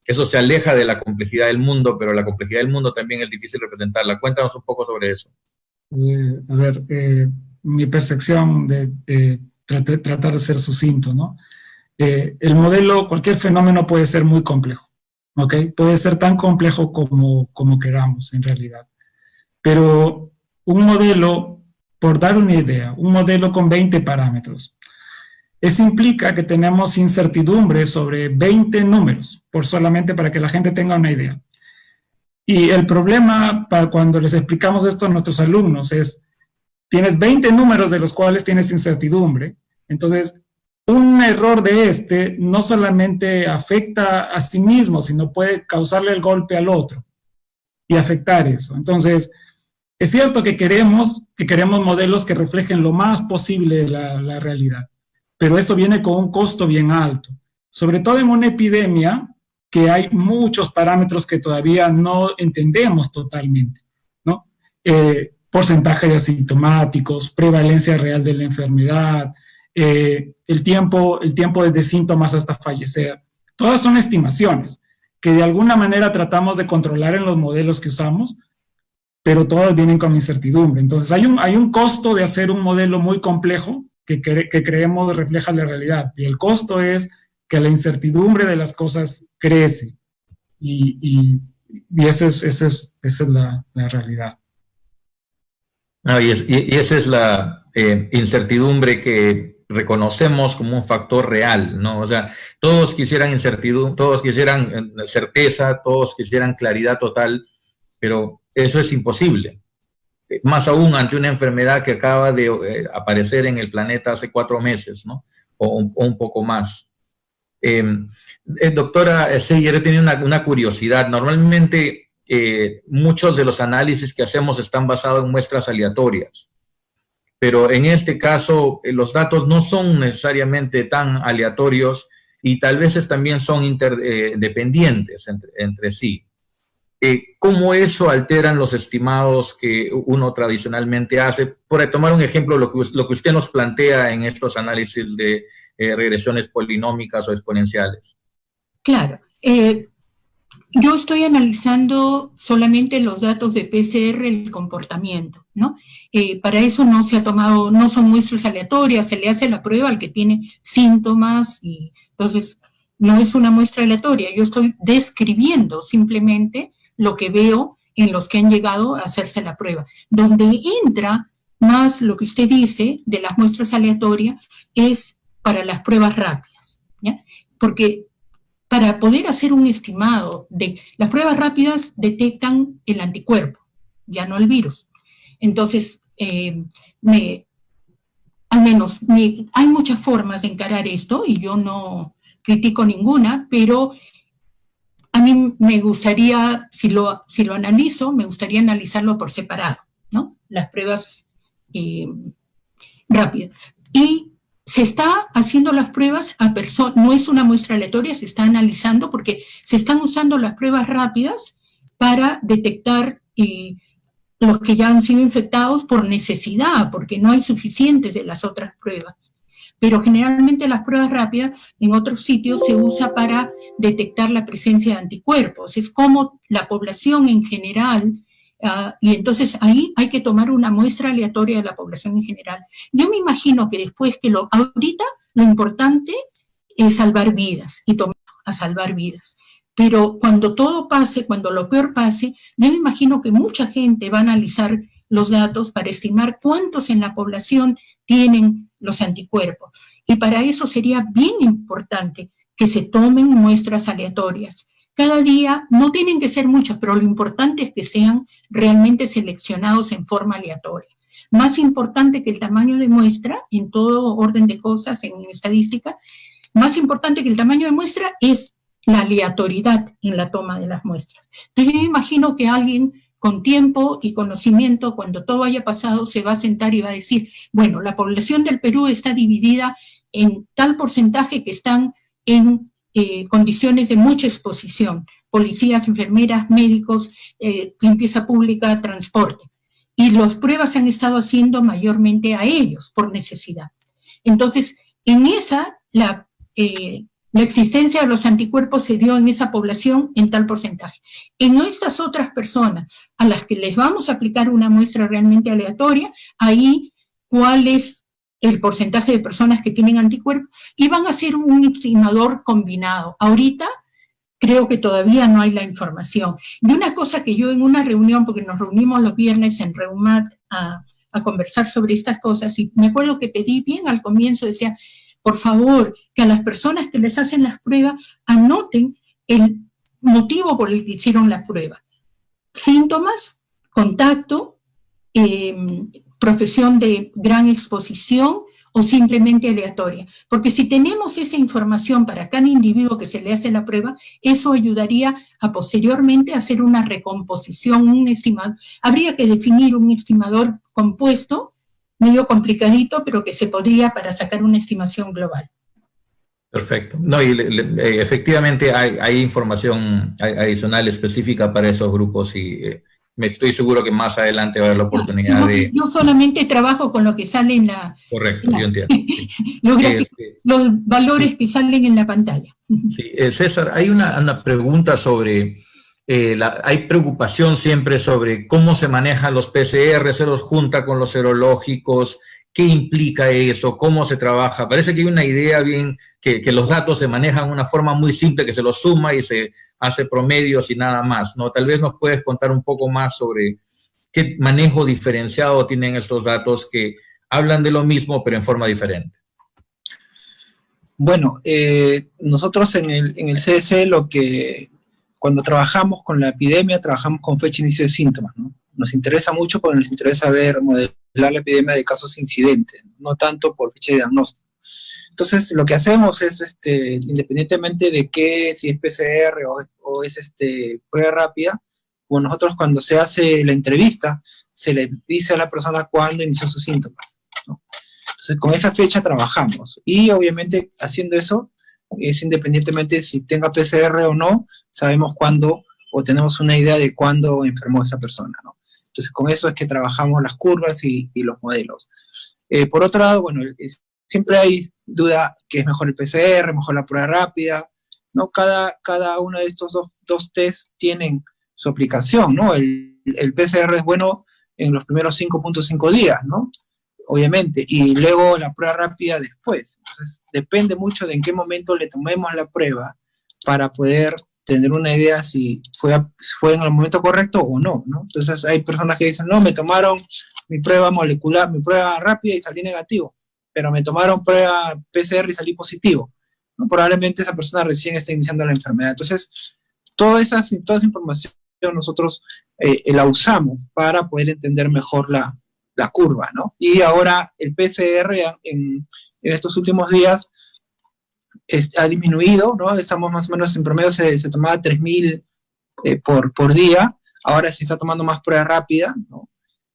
eso se aleja de la complejidad del mundo, pero la complejidad del mundo también es difícil representarla. Cuéntanos un poco sobre eso. A ver, mi percepción de tratar de ser sucinto, ¿no? El modelo, cualquier fenómeno puede ser muy complejo, ¿ok? Puede ser tan complejo como queramos, en realidad. Pero un modelo, por dar una idea, un modelo con 20 parámetros, eso implica que tenemos incertidumbre sobre 20 números, solamente para que la gente tenga una idea. Y el problema para cuando les explicamos esto a nuestros alumnos es, tienes 20 números de los cuales tienes incertidumbre, entonces un error de no solamente afecta a sí mismo, sino puede causarle el golpe al otro y afectar eso. Entonces, es cierto que queremos modelos que reflejen lo más posible la realidad, pero eso viene con un costo bien alto, sobre todo en una epidemia que hay muchos parámetros que todavía no entendemos totalmente, ¿no? Porcentaje de asintomáticos, prevalencia real de la enfermedad, el tiempo desde síntomas hasta fallecer. Todas son estimaciones que de alguna manera tratamos de controlar en los modelos que usamos, pero todas vienen con incertidumbre. Entonces hay un costo de hacer un modelo muy complejo que creemos refleja la realidad, y el costo es que la incertidumbre de las cosas crece, y esa es la realidad. No, y esa es la incertidumbre que reconocemos como un factor real, ¿no? O sea, todos quisieran incertidumbre, todos quisieran certeza, todos quisieran claridad total, pero eso es imposible. Más aún ante una enfermedad que acaba de aparecer en el planeta hace 4 meses, ¿no? O un poco más. Doctora Seyer, he tenido una curiosidad. Normalmente muchos de los análisis que hacemos están basados en muestras aleatorias, pero en este caso los datos no son necesariamente tan aleatorios y tal vez también son interdependientes entre sí. ¿Cómo eso alteran los estimados que uno tradicionalmente hace? Por tomar un ejemplo, lo que usted nos plantea en estos análisis de regresiones polinómicas o exponenciales. Claro. Yo estoy analizando solamente los datos de PCR, el comportamiento, ¿no? Para eso no se ha tomado, no son muestras aleatorias, se le hace la prueba al que tiene síntomas, y entonces no es una muestra aleatoria. Yo estoy describiendo simplemente lo que veo en los que han llegado a hacerse la prueba. Donde entra más lo que usted dice de las muestras aleatorias es para las pruebas rápidas, ¿ya? Porque para poder hacer un estimado de las pruebas rápidas detectan el anticuerpo, ya no el virus. Entonces, al menos hay muchas formas de encarar esto y yo no critico ninguna, pero a mí me gustaría, si lo analizo, me gustaría analizarlo por separado, ¿no? Las pruebas rápidas. Y se está haciendo las pruebas a personas, no es una muestra aleatoria, se está analizando porque se están usando las pruebas rápidas para detectar los que ya han sido infectados por necesidad, porque no hay suficientes de las otras pruebas. Pero generalmente las pruebas rápidas en otros sitios se usa para detectar la presencia de anticuerpos. Es como la población en general, y entonces ahí hay que tomar una muestra aleatoria de la población en general. Yo me imagino que después ahorita lo importante es salvar vidas y tomar a salvar vidas. Pero cuando todo pase, cuando lo peor pase, yo me imagino que mucha gente va a analizar los datos para estimar cuántos en la población tienen los anticuerpos. Y para eso sería bien importante que se tomen muestras aleatorias. Cada día, no tienen que ser muchas, pero lo importante es que sean realmente seleccionados en forma aleatoria. Más importante que el tamaño de muestra, en todo orden de cosas, en estadística, más importante que el tamaño de muestra es la aleatoriedad en la toma de las muestras. Entonces yo me imagino que alguien con tiempo y conocimiento, cuando todo haya pasado, se va a sentar y va a decir, bueno, la población del Perú está dividida en tal porcentaje que están en condiciones de mucha exposición, policías, enfermeras, médicos, limpieza pública, transporte. Y las pruebas se han estado haciendo mayormente a ellos por necesidad. Entonces, en esa, la existencia de los anticuerpos se dio en esa población en tal porcentaje. En estas otras personas a las que les vamos a aplicar una muestra realmente aleatoria, ahí cuál es el porcentaje de personas que tienen anticuerpos y van a hacer un estimador combinado. Ahorita creo que todavía no hay la información. Y una cosa que yo en una reunión, porque nos reunimos los viernes en Reumat a conversar sobre estas cosas, y me acuerdo que pedí bien al comienzo, decía, por favor, que a las personas que les hacen las pruebas anoten el motivo por el que hicieron la prueba. Síntomas, contacto, profesión de gran exposición o simplemente aleatoria. Porque si tenemos esa información para cada individuo que se le hace la prueba, eso ayudaría a posteriormente hacer una recomposición, un estimador. Habría que definir un estimador compuesto, medio complicadito, pero que se podría para sacar una estimación global. Perfecto. No, y efectivamente hay información adicional específica para esos grupos y me estoy seguro que más adelante va a haber la oportunidad de... Yo solamente trabajo con lo que sale en la... Correcto, yo entiendo. Los valores que salen en la pantalla. Sí, César, hay una pregunta sobre... hay preocupación siempre sobre cómo se manejan los PCR, se los junta con los serológicos, qué implica eso, cómo se trabaja. Parece que hay una idea bien que los datos se manejan de una forma muy simple, que se los suma y se hace promedios y nada más, ¿no? Tal vez nos puedes contar un poco más sobre qué manejo diferenciado tienen estos datos que hablan de lo mismo pero en forma diferente. Bueno, nosotros en el CDC cuando trabajamos con la epidemia, trabajamos con fecha de inicio de síntomas, ¿no? Nos interesa mucho porque nos interesa modelar la epidemia de casos incidentes, no tanto por fecha de diagnóstico. Entonces, lo que hacemos es, independientemente de si es PCR o es prueba rápida, como nosotros cuando se hace la entrevista, se le dice a la persona cuándo inició sus síntomas, ¿no? Entonces, con esa fecha trabajamos. Y obviamente, haciendo eso, es independientemente si tenga PCR o no, sabemos cuándo o tenemos una idea de cuándo enfermó esa persona, ¿no? Entonces, con eso es que trabajamos las curvas y los modelos. Por otro lado, bueno, siempre hay duda que es mejor el PCR, mejor la prueba rápida, ¿no? Cada uno de estos dos test tienen su aplicación, ¿no? El PCR es bueno en los primeros 5.5 días, ¿no? Obviamente, y luego la prueba rápida después. Entonces, depende mucho de en qué momento le tomemos la prueba para poder tener una idea si fue en el momento correcto o no, ¿no? Entonces, hay personas que dicen, no, me tomaron mi prueba molecular, mi prueba rápida y salí negativo, pero me tomaron prueba PCR y salí positivo, ¿no? Probablemente esa persona recién está iniciando la enfermedad. Entonces, toda esa información nosotros la usamos para poder entender mejor la curva, ¿no? Y ahora el PCR en estos últimos días ha disminuido, ¿no? Estamos más o menos en promedio, se tomaba 3.000 por día, ahora se está tomando más prueba rápida, ¿no?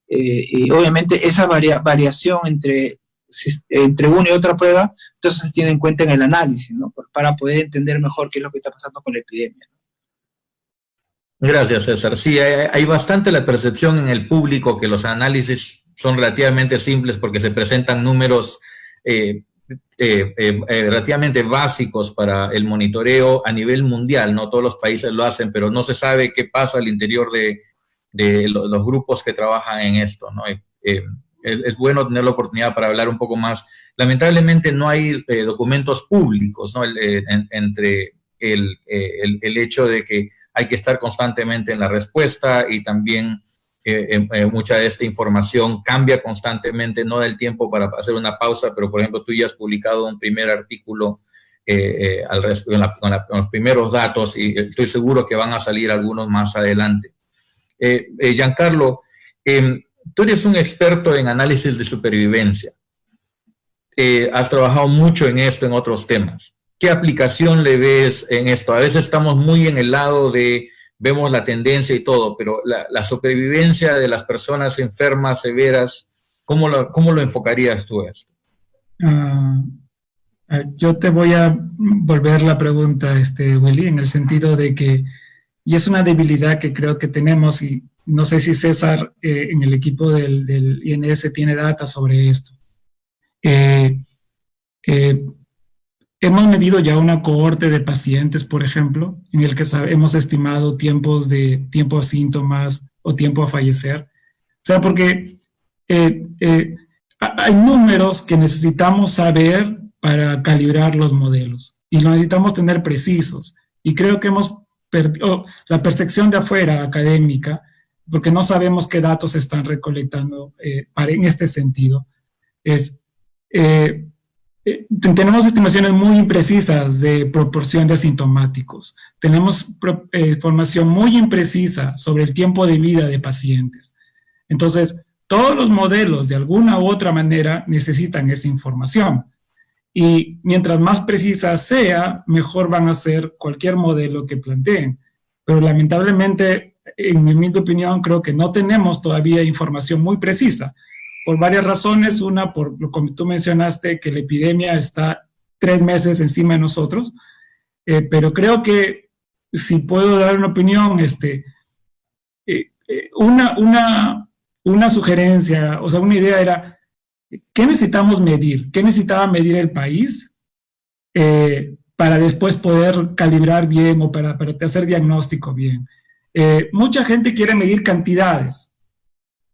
Y obviamente esa variación entre una y otra prueba, entonces se tiene en cuenta en el análisis, ¿no? Para poder entender mejor qué es lo que está pasando con la epidemia, ¿no? Gracias, César. Sí, hay bastante la percepción en el público que los análisis son relativamente simples porque se presentan números relativamente básicos para el monitoreo a nivel mundial, no todos los países lo hacen, pero no se sabe qué pasa al interior de los grupos que trabajan en esto, ¿no? Es bueno tener la oportunidad para hablar un poco más. Lamentablemente no hay documentos públicos, ¿no? entre el hecho de que hay que estar constantemente en la respuesta y también mucha de esta información cambia constantemente, no da el tiempo para hacer una pausa, pero por ejemplo tú ya has publicado un primer artículo con los primeros datos y estoy seguro que van a salir algunos más adelante. Giancarlo, tú eres un experto en análisis de supervivencia. Has trabajado mucho en esto, en otros temas. ¿Qué aplicación le ves en esto? A veces estamos muy en el lado de, vemos la tendencia y todo, pero la supervivencia de las personas enfermas, severas, ¿cómo lo enfocarías tú esto? Yo te voy a volver la pregunta, Willy, en el sentido de que, y es una debilidad que creo que tenemos, y no sé si César en el equipo del INS tiene data sobre esto. Hemos medido ya una cohorte de pacientes, por ejemplo, en el que hemos estimado tiempo a síntomas o tiempo a fallecer. O sea, porque hay números que necesitamos saber para calibrar los modelos y lo necesitamos tener precisos. Y creo que hemos perdido la percepción de afuera académica, porque no sabemos qué datos se están recolectando en este sentido. Tenemos estimaciones muy imprecisas de proporción de asintomáticos. Tenemos información muy imprecisa sobre el tiempo de vida de pacientes. Entonces, todos los modelos, de alguna u otra manera, necesitan esa información. Y mientras más precisa sea, mejor van a ser cualquier modelo que planteen. Pero lamentablemente, en mi humilde opinión, creo que no tenemos todavía información muy precisa. Por varias razones. Una, por lo que tú mencionaste, que la epidemia está 3 meses encima de nosotros. Pero creo que, si puedo dar una opinión, una sugerencia, o sea, una idea era, ¿qué necesitamos medir? ¿Qué necesitaba medir el país para después poder calibrar bien o para hacer diagnóstico bien? Mucha gente quiere medir cantidades.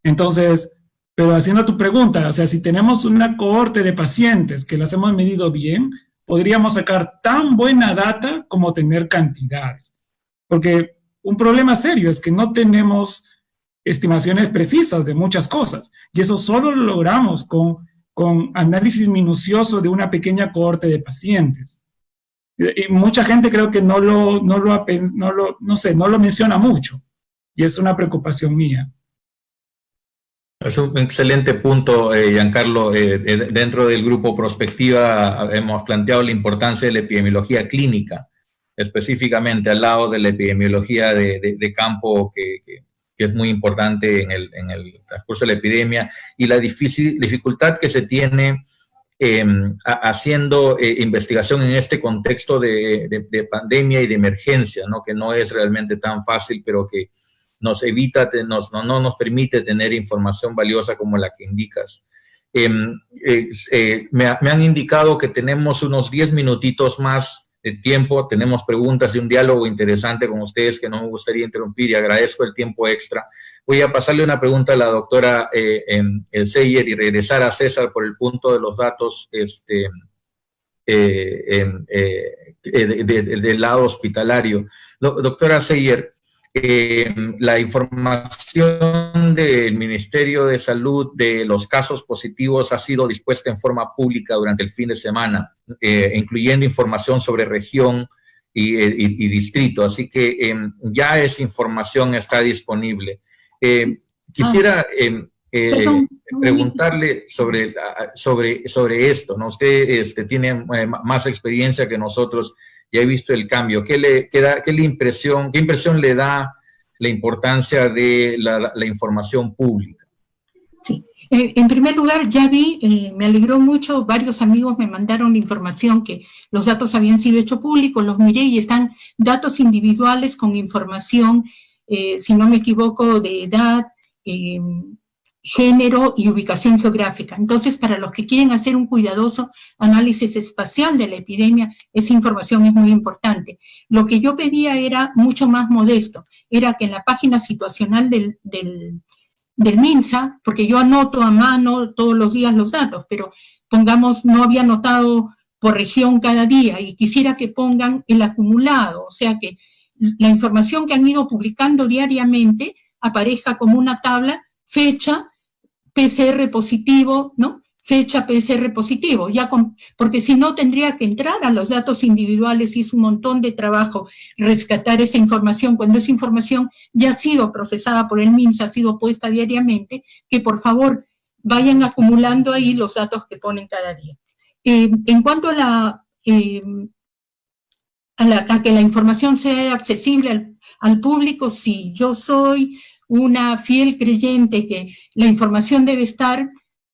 Entonces, pero haciendo tu pregunta, o sea, si tenemos una cohorte de pacientes que las hemos medido bien, podríamos sacar tan buena data como tener cantidades. Porque un problema serio es que no tenemos estimaciones precisas de muchas cosas. Y eso solo lo logramos con análisis minucioso de una pequeña cohorte de pacientes. Y mucha gente creo que no lo menciona mucho. Y es una preocupación mía. Es un excelente punto, Giancarlo. Dentro del grupo Prospectiva hemos planteado la importancia de la epidemiología clínica, específicamente al lado de la epidemiología de campo, que es muy importante en el transcurso de la epidemia, y la dificultad que se tiene haciendo investigación en este contexto de pandemia y de emergencia, ¿no? Que no es realmente tan fácil, pero que nos evita, no nos permite tener información valiosa como la que indicas. Me han indicado que tenemos unos 10 minutitos más de tiempo, tenemos preguntas y un diálogo interesante con ustedes que no me gustaría interrumpir y agradezco el tiempo extra. Voy a pasarle una pregunta a la doctora Seyer y regresar a César por el punto de los datos del lado hospitalario. Doctora Seyer, la información del Ministerio de Salud de los casos positivos ha sido dispuesta en forma pública durante el fin de semana, incluyendo información sobre región y distrito, así que ya esa información está disponible. Quisiera preguntarle sobre esto, ¿no? Usted tiene más experiencia que nosotros. Ya he visto el cambio. ¿Qué impresión le da la importancia de la información pública? Sí. En primer lugar, ya vi, me alegró mucho, varios amigos me mandaron la información que los datos habían sido hechos públicos, los miré y están datos individuales con información, si no me equivoco, de edad, género y ubicación geográfica. Entonces, para los que quieren hacer un cuidadoso análisis espacial de la epidemia, esa información es muy importante. Lo que yo pedía era mucho más modesto, era que en la página situacional del MINSA, porque yo anoto a mano todos los días los datos, pero pongamos, no había anotado por región cada día, y quisiera que pongan el acumulado, o sea que la información que han ido publicando diariamente aparezca como una tabla, fecha, PCR positivo, ¿no? Fecha PCR positivo, porque si no tendría que entrar a los datos individuales y es un montón de trabajo rescatar esa información, cuando esa información ya ha sido procesada por el MINSA, ha sido puesta diariamente, que por favor vayan acumulando ahí los datos que ponen cada día. En cuanto a que la información sea accesible al público, sí, yo soy una fiel creyente que la información debe estar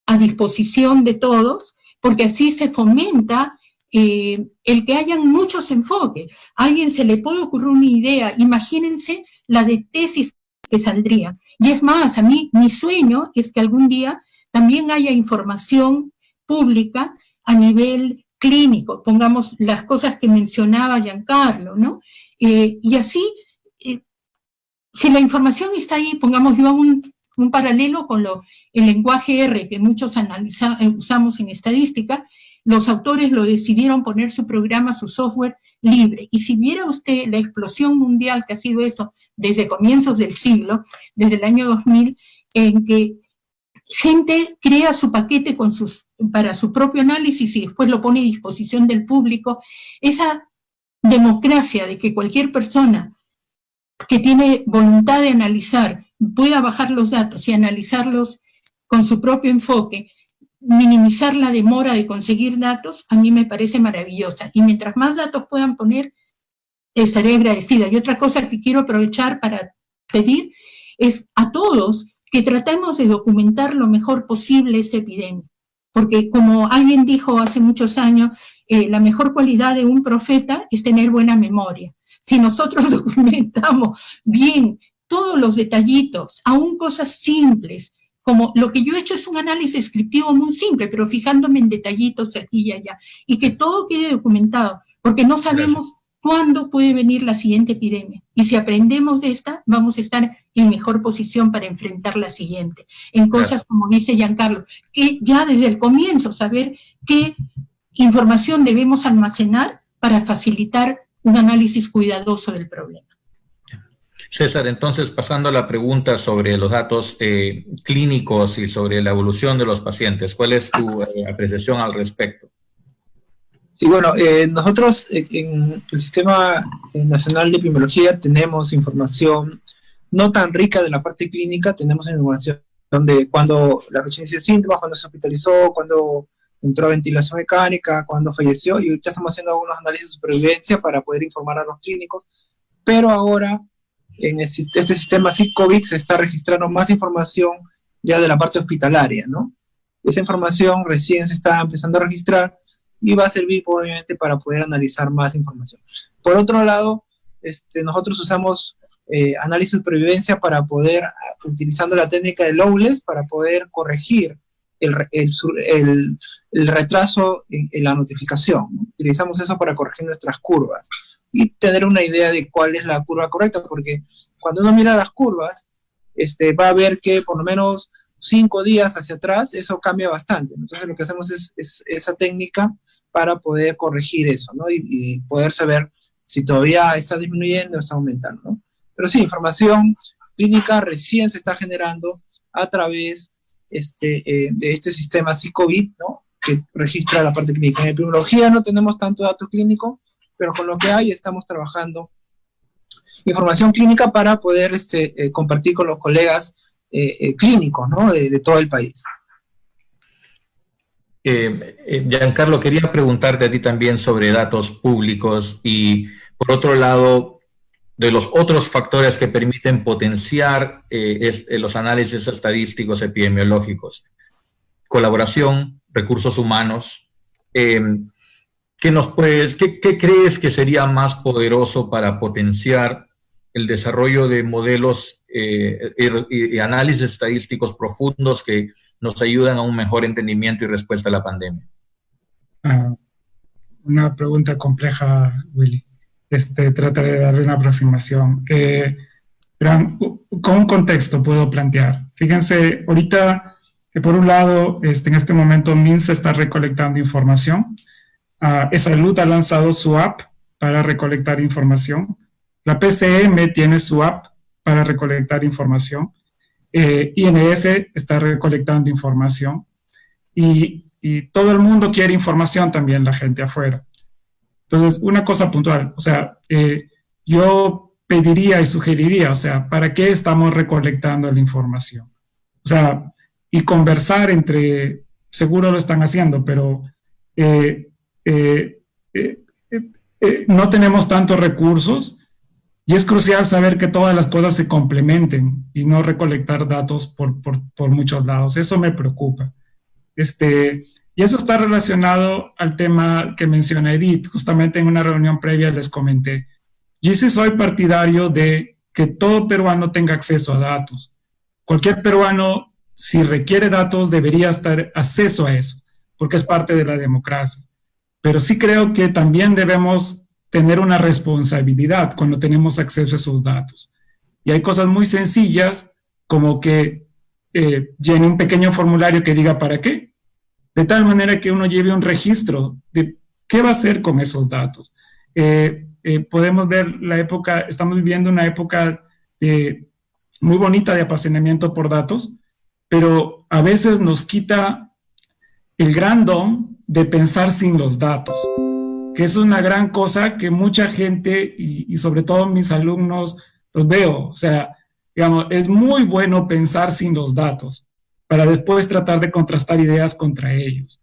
a disposición de todos, porque así se fomenta el que hayan muchos enfoques. A alguien se le puede ocurrir una idea, imagínense la de tesis que saldría. Y es más, a mí mi sueño es que algún día también haya información pública a nivel clínico, pongamos las cosas que mencionaba Giancarlo, ¿no? Y así, si la información está ahí, pongamos yo un paralelo con el lenguaje R que muchos usamos en estadística, los autores lo decidieron poner su programa, su software libre. Y si viera usted la explosión mundial que ha sido eso desde comienzos del siglo, desde el año 2000, en que gente crea su paquete para su propio análisis y después lo pone a disposición del público, esa democracia de que cualquier persona que tiene voluntad de analizar pueda bajar los datos y analizarlos con su propio enfoque, minimizar la demora de conseguir datos, a mí me parece maravillosa. Y mientras más datos puedan poner, estaré agradecida. Y otra cosa que quiero aprovechar para pedir es a todos que tratemos de documentar lo mejor posible esta epidemia. Porque como alguien dijo hace muchos años, la mejor cualidad de un profeta es tener buena memoria. Si nosotros documentamos bien todos los detallitos, aún cosas simples, como lo que yo he hecho es un análisis descriptivo muy simple, pero fijándome en detallitos aquí y allá, y que todo quede documentado, porque no sabemos cuándo puede venir la siguiente epidemia. Y si aprendemos de esta, vamos a estar en mejor posición para enfrentar la siguiente. En cosas como dice Giancarlo, que ya desde el comienzo saber qué información debemos almacenar para facilitar un análisis cuidadoso del problema. César, entonces pasando a la pregunta sobre los datos clínicos y sobre la evolución de los pacientes, ¿cuál es tu apreciación al respecto? Sí, bueno, nosotros en el Sistema Nacional de Epidemiología tenemos información no tan rica de la parte clínica, tenemos información de cuando la persona inició síntomas, cuando se hospitalizó, cuando entró a ventilación mecánica, cuando falleció, y ahorita estamos haciendo algunos análisis de supervivencia para poder informar a los clínicos, pero ahora en este sistema SIC-COVID se está registrando más información ya de la parte hospitalaria, ¿no? Esa información recién se está empezando a registrar y va a servir obviamente para poder analizar más información. Por otro lado, nosotros usamos análisis de supervivencia para poder, utilizando la técnica de Loveless, para poder corregir el retraso en la notificación, ¿no? Utilizamos eso para corregir nuestras curvas y tener una idea de cuál es la curva correcta, porque cuando uno mira las curvas, va a ver que por lo menos 5 días hacia atrás, eso cambia bastante. Entonces lo que hacemos es esa técnica para poder corregir eso, ¿no? Y poder saber si todavía está disminuyendo o está aumentando, ¿no? Pero sí, información clínica recién se está generando a través de este sistema SIC-COVID, ¿no? Que registra la parte clínica. En epidemiología no tenemos tanto dato clínico, pero con lo que hay estamos trabajando información clínica para poder compartir con los colegas clínicos, ¿no? de todo el país. Giancarlo, quería preguntarte a ti también sobre datos públicos y, por otro lado, de los otros factores que permiten potenciar los análisis estadísticos epidemiológicos. Colaboración, recursos humanos. ¿Qué crees que sería más poderoso para potenciar el desarrollo de modelos y análisis estadísticos profundos que nos ayudan a un mejor entendimiento y respuesta a la pandemia? Una pregunta compleja, Willy. Trataré de darle una aproximación. Con un contexto puedo plantear. Fíjense, ahorita, por un lado, en este momento MINSA está recolectando información Salud ha lanzado su app para recolectar información. La PCM tiene su app para recolectar información. INS está recolectando información. Y todo el mundo quiere información también, la gente afuera. Entonces, una cosa puntual, o sea, yo pediría y sugeriría, o sea, ¿para qué estamos recolectando la información? O sea, y conversar entre, seguro lo están haciendo, pero no tenemos tantos recursos y es crucial saber que todas las cosas se complementen y no recolectar datos por muchos lados. Eso me preocupa. Y eso está relacionado al tema que menciona Edith. Justamente en una reunión previa les comenté. Yo sí soy partidario de que todo peruano tenga acceso a datos. Cualquier peruano, si requiere datos, debería estar acceso a eso, porque es parte de la democracia. Pero sí creo que también debemos tener una responsabilidad cuando tenemos acceso a esos datos. Y hay cosas muy sencillas, como que llene un pequeño formulario que diga para qué, de tal manera que uno lleve un registro de qué va a hacer con esos datos. Podemos ver la época, estamos viviendo una época muy bonita de apasionamiento por datos, pero a veces nos quita el gran don de pensar sin los datos, que es una gran cosa que mucha gente, y sobre todo mis alumnos, los veo. O sea, digamos, es muy bueno pensar sin los datos, para después tratar de contrastar ideas contra ellos.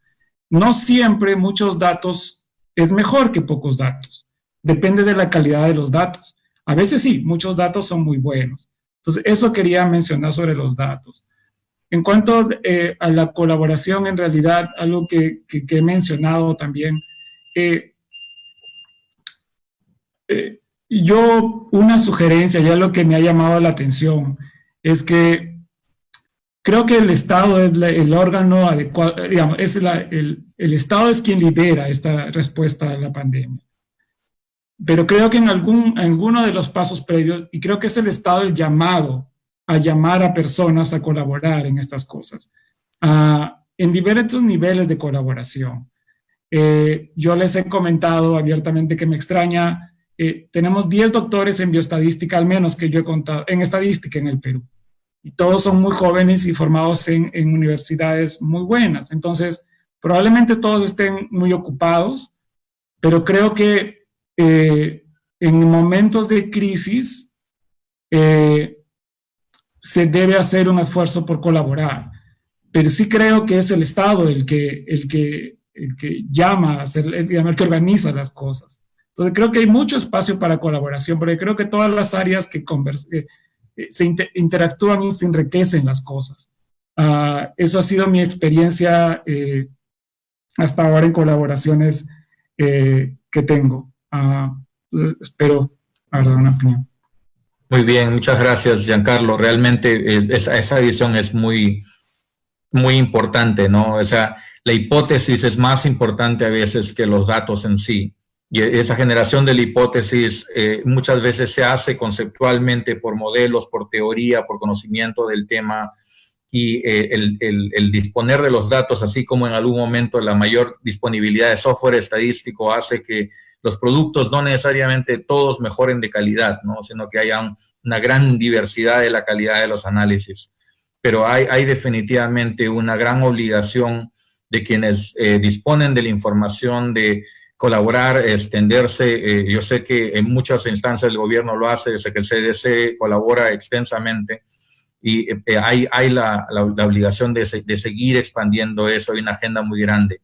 No siempre muchos datos es mejor que pocos datos. Depende de la calidad de los datos. A veces sí, muchos datos son muy buenos. Entonces, eso quería mencionar sobre los datos. En cuanto a la colaboración, en realidad, algo que he mencionado también, yo, una sugerencia, ya lo que me ha llamado la atención, es que creo que el Estado es el órgano adecuado, digamos, el Estado es quien lidera esta respuesta a la pandemia. Pero creo que en alguno de los pasos previos, y creo que es el Estado el llamado a llamar a personas a colaborar en estas cosas, en diversos niveles de colaboración. Yo les he comentado abiertamente que me extraña, tenemos 10 doctores en bioestadística, al menos que yo he contado, en estadística en el Perú. Y todos son muy jóvenes y formados en universidades muy buenas. Entonces, probablemente todos estén muy ocupados, pero creo que en momentos de crisis se debe hacer un esfuerzo por colaborar. Pero sí creo que es el Estado el que llama a ser, el que organiza las cosas. Entonces, creo que hay mucho espacio para colaboración, porque creo que todas las áreas que se interactúan y se enriquecen las cosas. Eso ha sido mi experiencia hasta ahora en colaboraciones que tengo. Espero dar una opinión. Muy bien, muchas gracias, Giancarlo. Realmente esa visión es muy, muy importante, ¿no? O sea, la hipótesis es más importante a veces que los datos en sí. Y esa generación de la hipótesis muchas veces se hace conceptualmente por modelos, por teoría, por conocimiento del tema, y el disponer de los datos, así como en algún momento la mayor disponibilidad de software estadístico hace que los productos no necesariamente todos mejoren de calidad, ¿no? Sino que haya una gran diversidad de la calidad de los análisis. Pero hay definitivamente una gran obligación de quienes disponen de la información de colaborar, extenderse. Yo sé que en muchas instancias el gobierno lo hace, yo sé que el CDC colabora extensamente y hay la obligación de seguir expandiendo eso. Hay una agenda muy grande.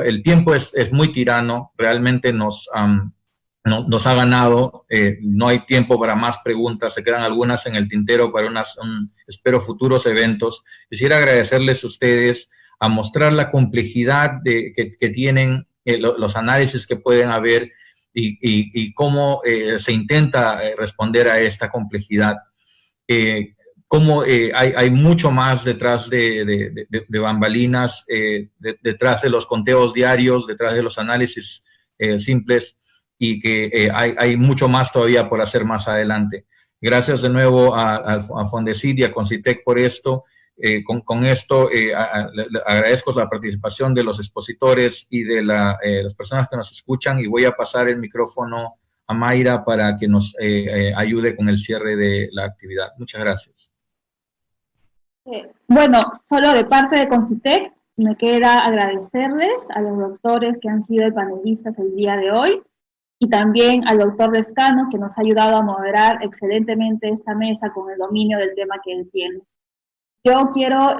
El tiempo es muy tirano, realmente nos ha ganado, no hay tiempo para más preguntas, se quedan algunas en el tintero para espero futuros eventos. Quisiera agradecerles a ustedes a mostrar la complejidad que tienen los análisis que pueden haber y cómo se intenta responder a esta complejidad. Cómo hay mucho más detrás de bambalinas, detrás de los conteos diarios, detrás de los análisis simples, y que hay mucho más todavía por hacer más adelante. Gracias de nuevo a Fondesit y a Concitec por esto. Con esto agradezco la participación de los expositores y de las personas que nos escuchan, y voy a pasar el micrófono a Mayra para que nos ayude con el cierre de la actividad. Muchas gracias. Bueno, solo de parte de Concitec me queda agradecerles a los doctores que han sido panelistas el día de hoy, y también al doctor Lescano, que nos ha ayudado a moderar excelentemente esta mesa con el dominio del tema que él tiene. Yo quiero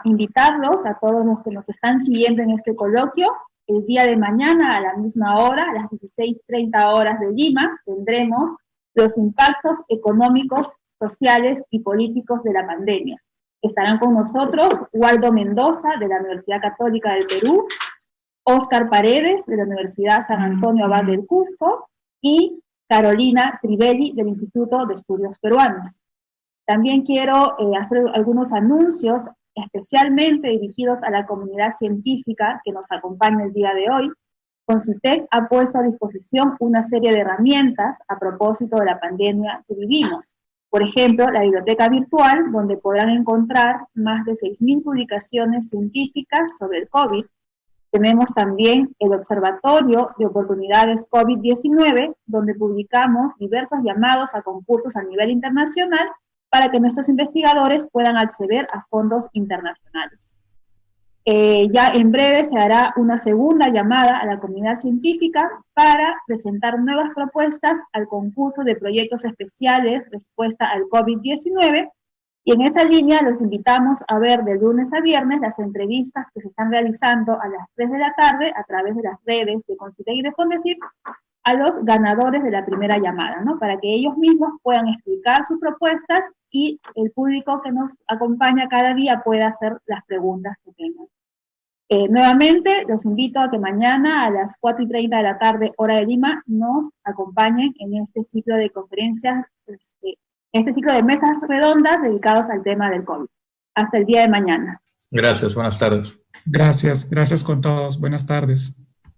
invitarlos a todos los que nos están siguiendo en este coloquio. El día de mañana, a la misma hora, a las 16:30 horas de Lima, tendremos los impactos económicos, sociales y políticos de la pandemia. Estarán con nosotros Waldo Mendoza, de la Universidad Católica del Perú, Óscar Paredes, de la Universidad San Antonio Abad del Cusco, y Carolina Trivelli, del Instituto de Estudios Peruanos. También quiero hacer algunos anuncios especialmente dirigidos a la comunidad científica que nos acompaña el día de hoy. Concitec ha puesto a disposición una serie de herramientas a propósito de la pandemia que vivimos. Por ejemplo, la biblioteca virtual, donde podrán encontrar más de 6.000 publicaciones científicas sobre el COVID. Tenemos también el Observatorio de Oportunidades COVID-19, donde publicamos diversos llamados a concursos a nivel internacional para que nuestros investigadores puedan acceder a fondos internacionales. Ya en breve se hará una segunda llamada a la comunidad científica para presentar nuevas propuestas al concurso de proyectos especiales respuesta al COVID-19, y en esa línea los invitamos a ver de lunes a viernes las entrevistas que se están realizando a las 3 de la tarde a través de las redes de Concitec y de Fondecip a los ganadores de la primera llamada, ¿no? Para que ellos mismos puedan explicar sus propuestas y el público que nos acompaña cada día pueda hacer las preguntas que tengan. Nuevamente, los invito a que mañana a las 4:30 de la tarde, hora de Lima, nos acompañen en este ciclo de conferencias, este ciclo de mesas redondas dedicados al tema del COVID. Hasta el día de mañana. Gracias, buenas tardes. Gracias con todos. Buenas tardes.